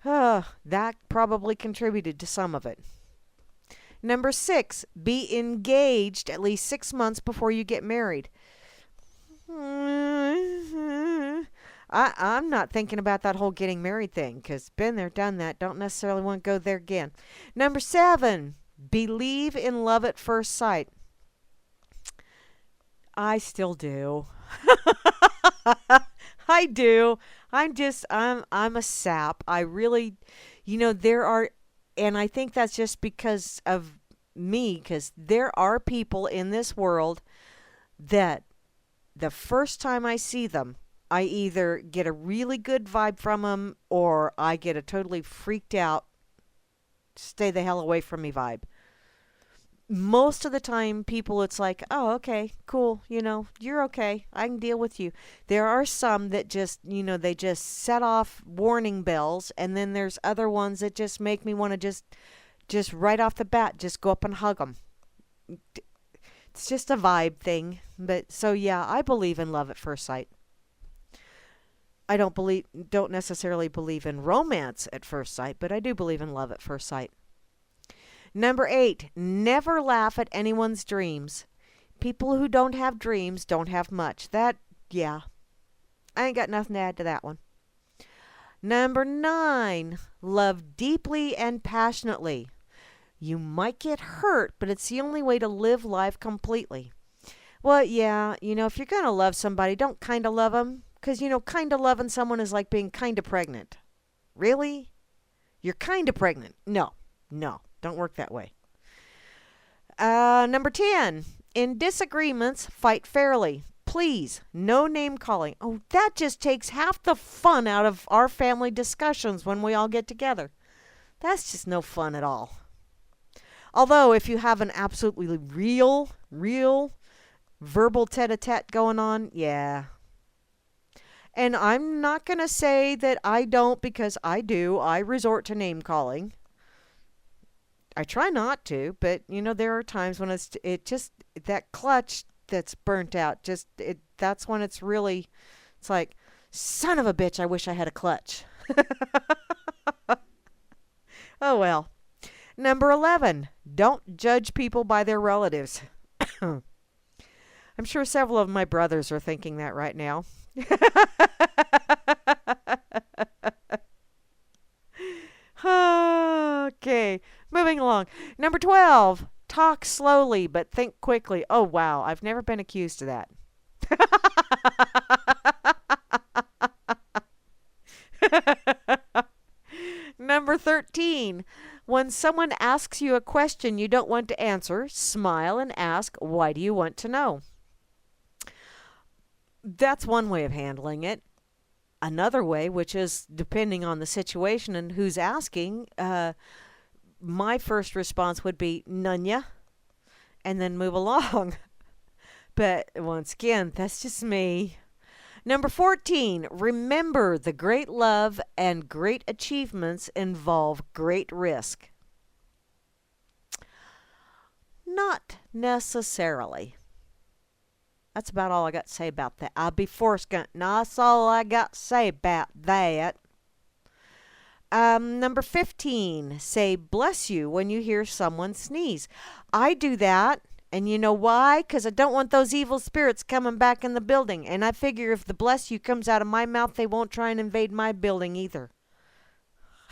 That probably contributed to some of it. Number 6, be engaged at least 6 months before you get married. I'm not thinking about that whole getting married thing, because been there, done that. Don't necessarily want to go there again. Number 7, believe in love at first sight. I still do. I do. I'm a sap. I really, there are, and I think that's just because of me, because there are people in this world that the first time I see them, I either get a really good vibe from them or I get a totally freaked out, stay the hell away from me vibe. Most of the time, people, it's like, oh, okay, cool, you're okay. I can deal with you. There are some that just, they just set off warning bells, and then there's other ones that just make me want to just right off the bat, just go up and hug them. It's just a vibe thing. But so yeah, I believe in love at first sight. I don't necessarily believe in romance at first sight, but I do believe in love at first sight. Number 8, never laugh at anyone's dreams. People who don't have dreams don't have much. Yeah, I ain't got nothing to add to that one. Number 9, love deeply and passionately. You might get hurt, but it's the only way to live life completely. Well, yeah, if you're going to love somebody, don't kind of love them. Because, kind of loving someone is like being kind of pregnant. Really? You're kind of pregnant. No, don't work that way. Number 10, in disagreements, fight fairly. Please, no name calling. Oh, that just takes half the fun out of our family discussions when we all get together. That's just no fun at all. Although, if you have an absolutely real verbal tete-a-tete going on, yeah. And I'm not going to say that I don't, because I do. I resort to name calling. I try not to, but, there are times when it just, that clutch that's burnt out, that's when it's like, son of a bitch, I wish I had a clutch. Oh, well. Number 11, don't judge people by their relatives. I'm sure several of my brothers are thinking that right now. Okay, moving along. Number 12, talk slowly but think quickly. Oh, wow, I've never been accused of that. Number 13, when someone asks you a question you don't want to answer, smile and ask, why do you want to know? That's one way of handling it. Another way, which is depending on the situation and who's asking, my first response would be, Nunya, and then move along. But once again, that's just me. Number 14, remember the great love and great achievements involve great risk. Not necessarily. That's about all I got to say about that. I'll be Forrest Gump. That's all I got to say about that. Number 15, say bless you when you hear someone sneeze. I do that. And you know why? Because I don't want those evil spirits coming back in the building. And I figure if the bless you comes out of my mouth, they won't try and invade my building either.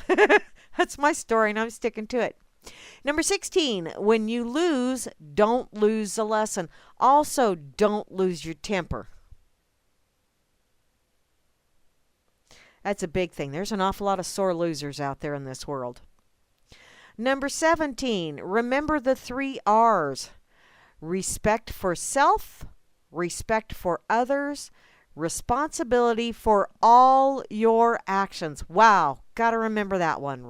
That's my story, and I'm sticking to it. Number 16, when you lose, don't lose the lesson. Also, don't lose your temper. That's a big thing. There's an awful lot of sore losers out there in this world. Number 17, remember the 3 R's. Respect for self, respect for others, responsibility for all your actions. Wow, got to remember that one.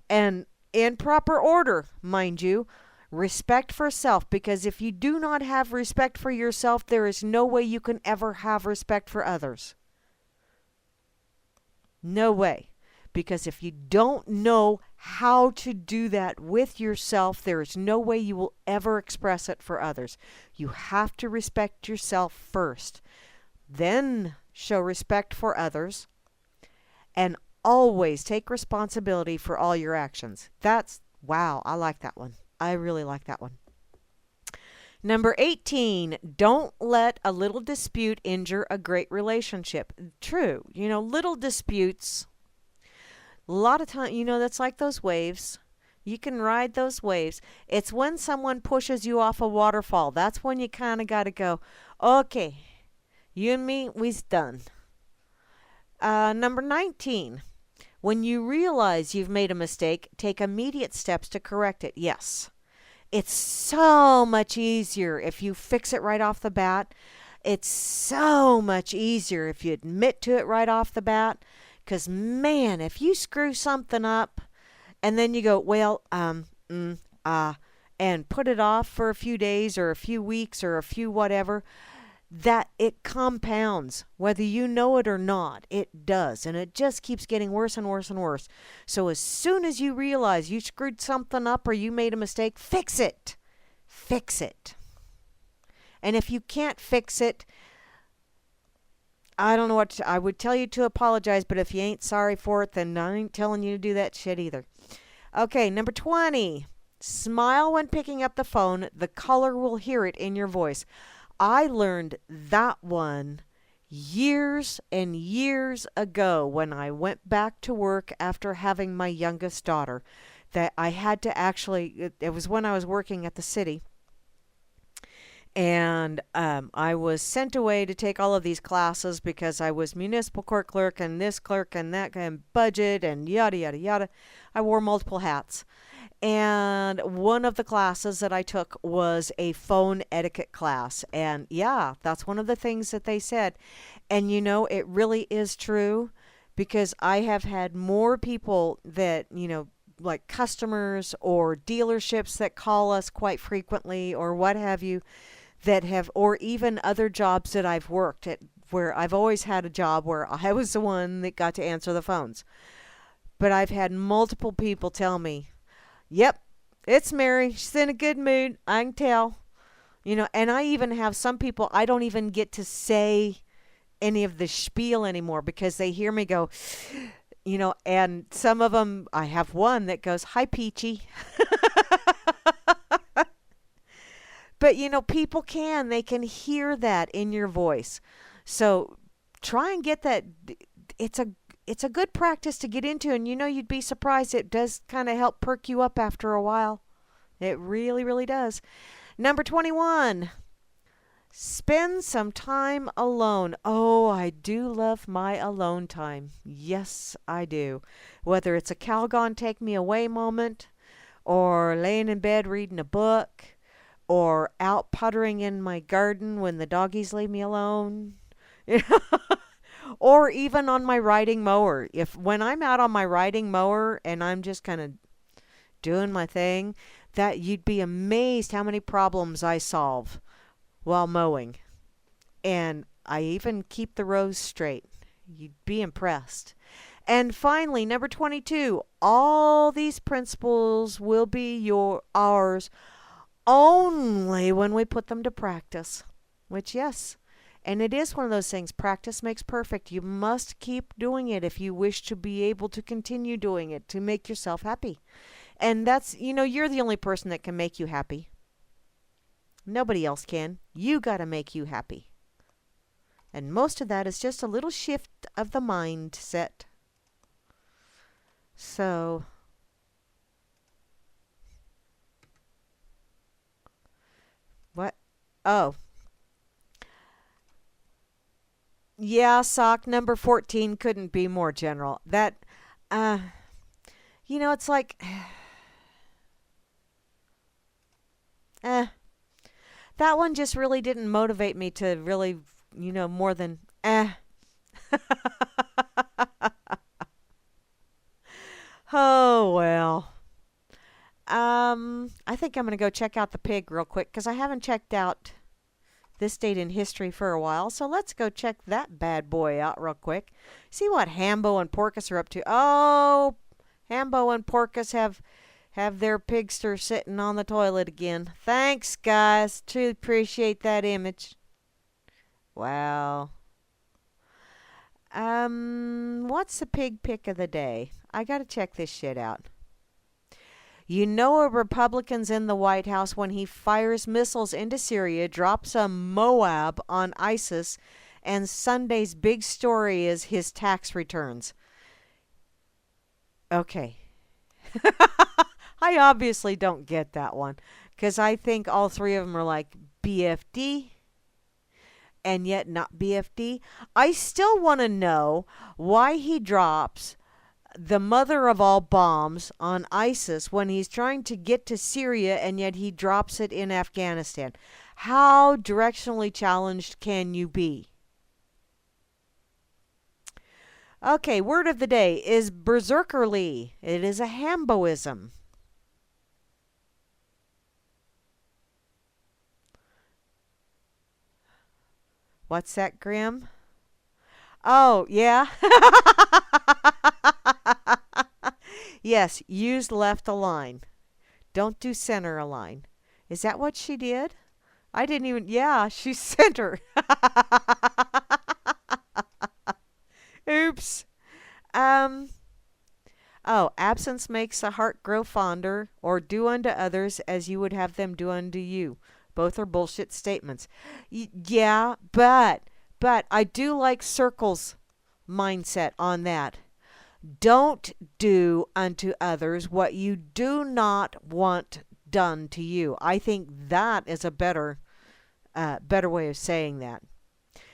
And in proper order, mind you, respect for self, because if you do not have respect for yourself, there is no way you can ever have respect for others. No way. Because if you don't know how to do that with yourself, there is no way you will ever express it for others. You have to respect yourself first. Then show respect for others. And always take responsibility for all your actions. Wow, I like that one. I really like that one. Number 18, don't let a little dispute injure a great relationship. True. Little disputes, a lot of time, that's like those waves. You can ride those waves. It's when someone pushes you off a waterfall. That's when you kind of got to go, okay, you and me, we's done. Number 19, when you realize you've made a mistake, take immediate steps to correct it. Yes. It's so much easier if you fix it right off the bat. It's so much easier if you admit to it right off the bat. Because, man, if you screw something up and then you go, well, and put it off for a few days or a few weeks or a few whatever, that it compounds. Whether you know it or not, it does. And it just keeps getting worse and worse and worse. So as soon as you realize you screwed something up or you made a mistake, fix it. Fix it. And if you can't fix it, I don't know what I would tell you to apologize, but if you ain't sorry for it, then I ain't telling you to do that shit either. Okay, number 20. Smile when picking up the phone. The caller will hear it in your voice. I learned that one years and years ago when I went back to work after having my youngest daughter. That I had to actually, it was when I was working at the city. And I was sent away to take all of these classes because I was municipal court clerk and this clerk and that and budget and yada, yada, yada. I wore multiple hats. And one of the classes that I took was a phone etiquette class. And yeah, that's one of the things that they said. And it really is true because I have had more people that, like customers or dealerships that call us quite frequently or what have you, that have, or even other jobs that I've worked at, where I've always had a job where I was the one that got to answer the phones. But I've had multiple people tell me, yep, it's Mary. She's in a good mood. I can tell. And I even have some people, I don't even get to say any of the spiel anymore because they hear me go, And some of them, I have one that goes, "Hi, Peachy." But people they can hear that in your voice. So try and get that. It's a good practice to get into, and you'd be surprised. It does kind of help perk you up after a while. It really, really does. Number 21. Spend some time alone. Oh, I do love my alone time. Yes, I do. Whether it's a Calgon take me away moment, or laying in bed reading a book, or out puttering in my garden when the doggies leave me alone. Or even on my riding mower. When I'm out on my riding mower and I'm just kind of doing my thing, that you'd be amazed how many problems I solve while mowing. And I even keep the rows straight. You'd be impressed. And finally, number 22, all these principles will be ours only when we put them to practice. Which, yes, and it is one of those things, practice makes perfect. You must keep doing it if you wish to be able to continue doing it, to make yourself happy. And that's, you're the only person that can make you happy. Nobody else can. You got to make you happy. And most of that is just a little shift of the mindset. So, what? Oh. Yeah, sock number 14 couldn't be more general. That, it's like, that one just really didn't motivate me to really, more than, Oh, well. I think I'm going to go check out the pig real quick because I haven't checked out this date in history for a while. So let's go check that bad boy out real quick. See what Hambo and Porcus are up to. Oh, Hambo and Porcus have their pigster sitting on the toilet again. Thanks, guys. Truly appreciate that image. Wow. What's the pig pick of the day? I gotta check this shit out. A Republican's in the White House when he fires missiles into Syria, drops a Moab on ISIS, and Sunday's big story is his tax returns. Okay. I obviously don't get that one, because I think all three of them are like BFD, and yet not BFD. I still want to know why he drops the mother of all bombs on ISIS when he's trying to get to Syria, and yet he drops it in Afghanistan. How directionally challenged can you be? Okay, word of the day is berserkerly. It is a Hamboism. What's that, Grim? Oh, yeah. Yes, use left align. Don't do center align. Is that what she did? I didn't even, yeah, she's center. Oops. Oh, absence makes the heart grow fonder, or do unto others as you would have them do unto you. Both are bullshit statements. Yeah, but I do like Circle's mindset on that. Don't do unto others what you do not want done to you. I think that is a better way of saying that.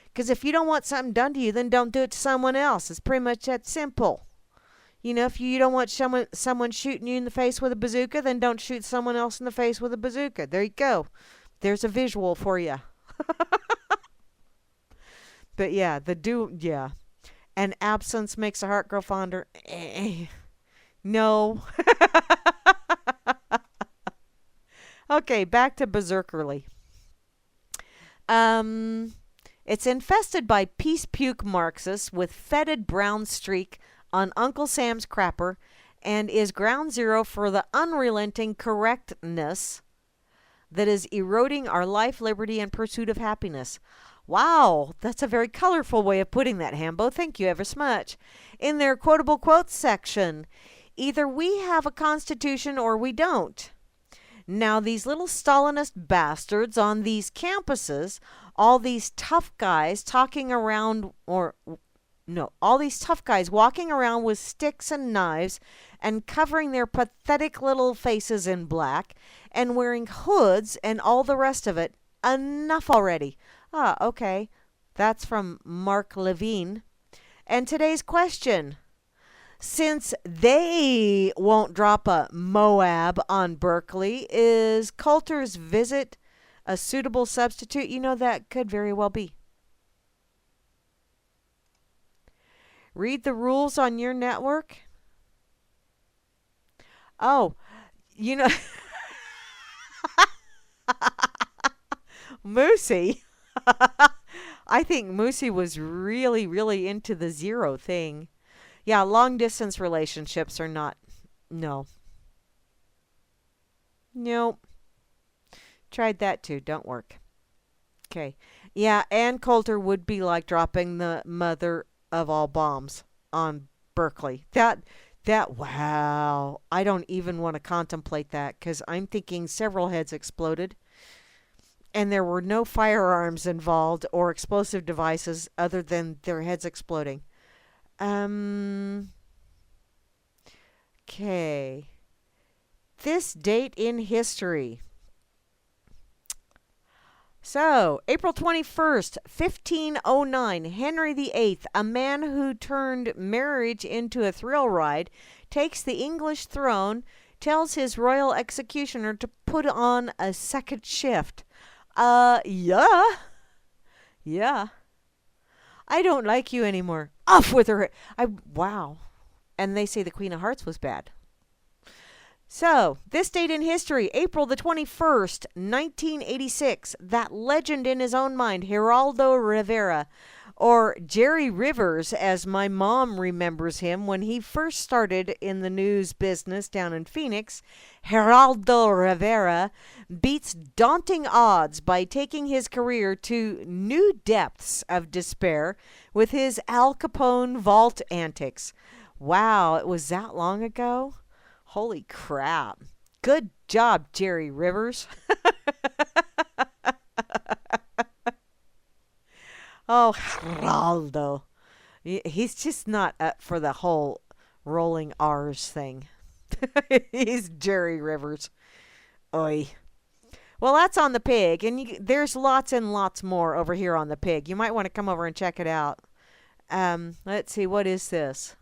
Because if you don't want something done to you, then don't do it to someone else. It's pretty much that simple. If you don't want someone shooting you in the face with a bazooka, then don't shoot someone else in the face with a bazooka. There you go. There's a visual for you. But yeah, yeah. And absence makes the heart grow fonder. No. Okay, back to berserkerly. It's infested by peace puke Marxists with fetid brown streak on Uncle Sam's crapper and is ground zero for the unrelenting correctness that is eroding our life, liberty, and pursuit of happiness. Wow, that's a very colorful way of putting that, Hambo. Thank you ever so much. In their quotable quotes section, either we have a constitution or we don't. Now, these little Stalinist bastards on these campuses, all these tough guys talking around, or no, all these tough guys walking around with sticks and knives and covering their pathetic little faces in black and wearing hoods and all the rest of it. Enough already. Ah, okay. That's from Mark Levine. And today's question: since they won't drop a Moab on Berkeley, is Coulter's visit a suitable substitute? You know, that could very well be. Read the rules on your network. Oh, you know, Moosey. I think Moosey was really, really into the zero thing. Yeah, long distance relationships are not. No. Nope. Tried that too. Don't work. Okay. Yeah, Ann Coulter would be like dropping the mother of all bombs on Berkeley. Wow. I don't even want to contemplate that because I'm thinking several heads exploded and there were no firearms involved or explosive devices other than their heads exploding. Okay. This date in history. So, April 21st, 1509, Henry VIII, a man who turned marriage into a thrill ride, takes the English throne, tells his royal executioner to put on a second shift. Yeah. I don't like you anymore. Off with her. Wow. And they say the Queen of Hearts was bad. So, this date in history, April the 21st, 1986, that legend in his own mind, Geraldo Rivera, or Jerry Rivers, as my mom remembers him when he first started in the news business down in Phoenix, Geraldo Rivera beats daunting odds by taking his career to new depths of despair with his Al Capone vault antics. Wow, it was that long ago? Holy crap. Good job, Jerry Rivers. Oh, Geraldo. He's just not up for the whole rolling R's thing. He's Jerry Rivers. Oi. Well, that's on the pig, and there's lots and lots more over here on the pig. You might want to come over and check it out. Let's see, what is this?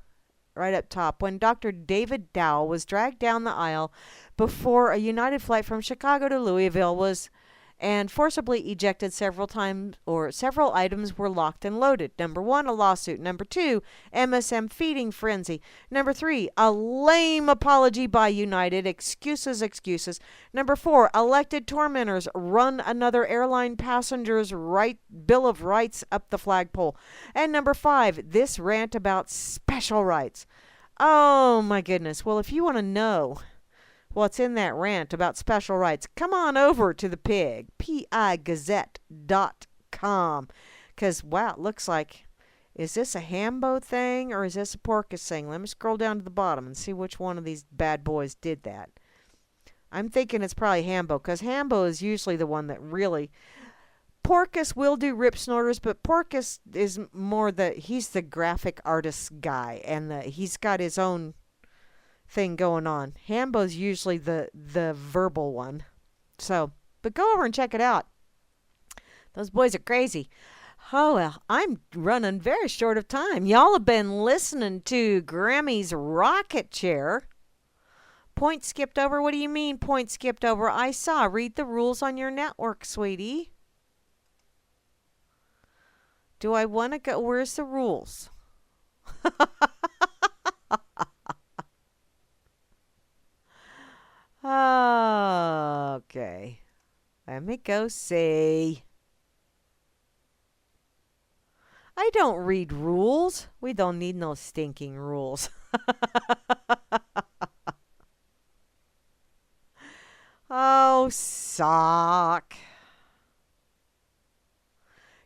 Right up top, when Dr. David Dow was dragged down the aisle before a United flight from Chicago to Louisville was and forcibly ejected several times, or several items were locked and loaded. Number 1, a lawsuit. Number 2, MSM feeding frenzy. Number 3, a lame apology by United. Excuses. Number 4, elected tormentors run another airline passenger's Bill of Rights up the flagpole. And number 5, this rant about special rights. Oh my goodness. Well, if you want to know what's in that rant about special rights, come on over to the pig, pigazette.com. Because, wow, it looks like, is this a Hambo thing or is this a Porcus thing? Let me scroll down to the bottom and see which one of these bad boys did that. I'm thinking it's probably Hambo, because Hambo is usually the one that really... Porcus will do rip snorters, but Porcus is more he's the graphic artist guy, and he's got his own thing going on. Hambo's usually the verbal one. So, but go over and check it out. Those boys are crazy. Oh, well, I'm running very short of time. Y'all have been listening to Grammy's Rocket Chair. Point skipped over? What do you mean point skipped over? I saw. Read the rules on your network, sweetie. Do I want to go? Where's the rules? Okay. Let me go see. I don't read rules. We don't need no stinking rules. Oh, sock.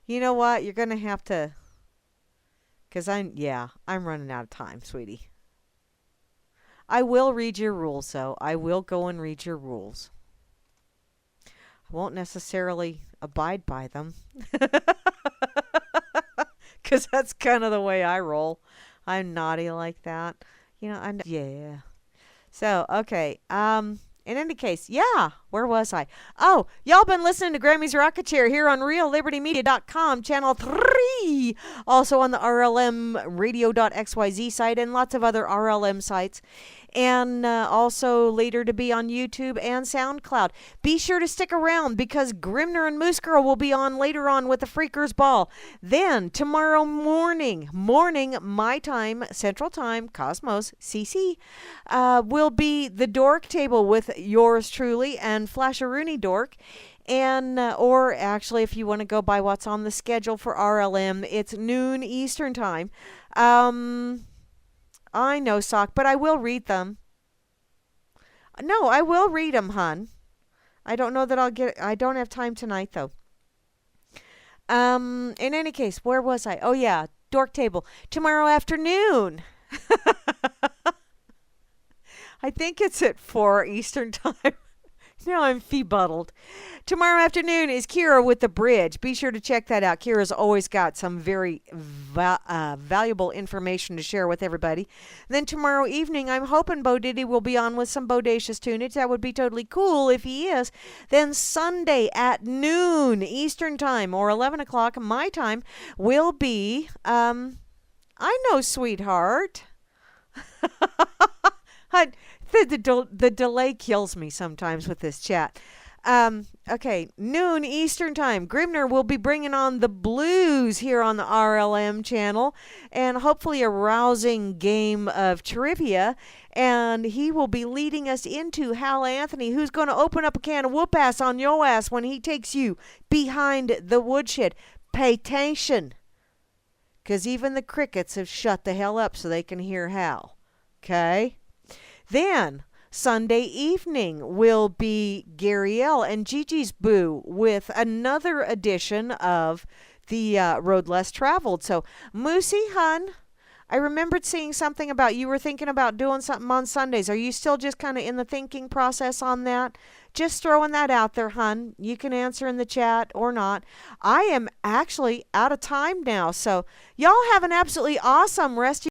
You know what? You're going to have to, because I'm running out of time, sweetie. I will read your rules, though. I will go and read your rules. I won't necessarily abide by them. Because that's kind of the way I roll. I'm naughty like that. Yeah. So, okay. In any case, where was I? Oh, y'all been listening to Grammy's Rocket Chair here on reallibertymedia.com, channel 3. Also on the rlmradio.xyz site and lots of other RLM sites. And also later to be on YouTube and SoundCloud. Be sure to stick around because Grimner and Moose Girl will be on later on with the Freakers Ball. Then tomorrow morning, my time, Central Time, Cosmos, CC, will be the Dork Table with yours truly and Flasharoonie Dork. And, or actually, if you want to go by what's on the schedule for RLM, it's noon Eastern Time. I know, Sock, but I will read them. No, I will read them, hon. I don't know that I don't have time tonight, though. In any case, where was I? Oh, yeah, Dork Table. Tomorrow afternoon. I think it's at 4 Eastern Time. Now I'm befuddled. Tomorrow afternoon is Kira with The Bridge. Be sure to check that out. Kira's always got some very valuable information to share with everybody. Then tomorrow evening, I'm hoping Bo Diddy will be on with some bodacious tunage. That would be totally cool if he is. Then Sunday at noon Eastern Time or 11 o'clock my time will be, I know, sweetheart. The delay kills me sometimes with this chat. Okay, noon Eastern Time. Grimner will be bringing on the blues here on the RLM channel and hopefully a rousing game of trivia. And he will be leading us into Hal Anthony, who's going to open up a can of whoop ass on your ass when he takes you behind the woodshed. Pay attention, because even the crickets have shut the hell up so they can hear Hal. Okay? Then, Sunday evening will be Gary L. and Gigi's Boo with another edition of the Road Less Traveled. So, Moosey, hun, I remembered seeing something about you were thinking about doing something on Sundays. Are you still just kind of in the thinking process on that? Just throwing that out there, hun. You can answer in the chat or not. I am actually out of time now. So, y'all have an absolutely awesome rest of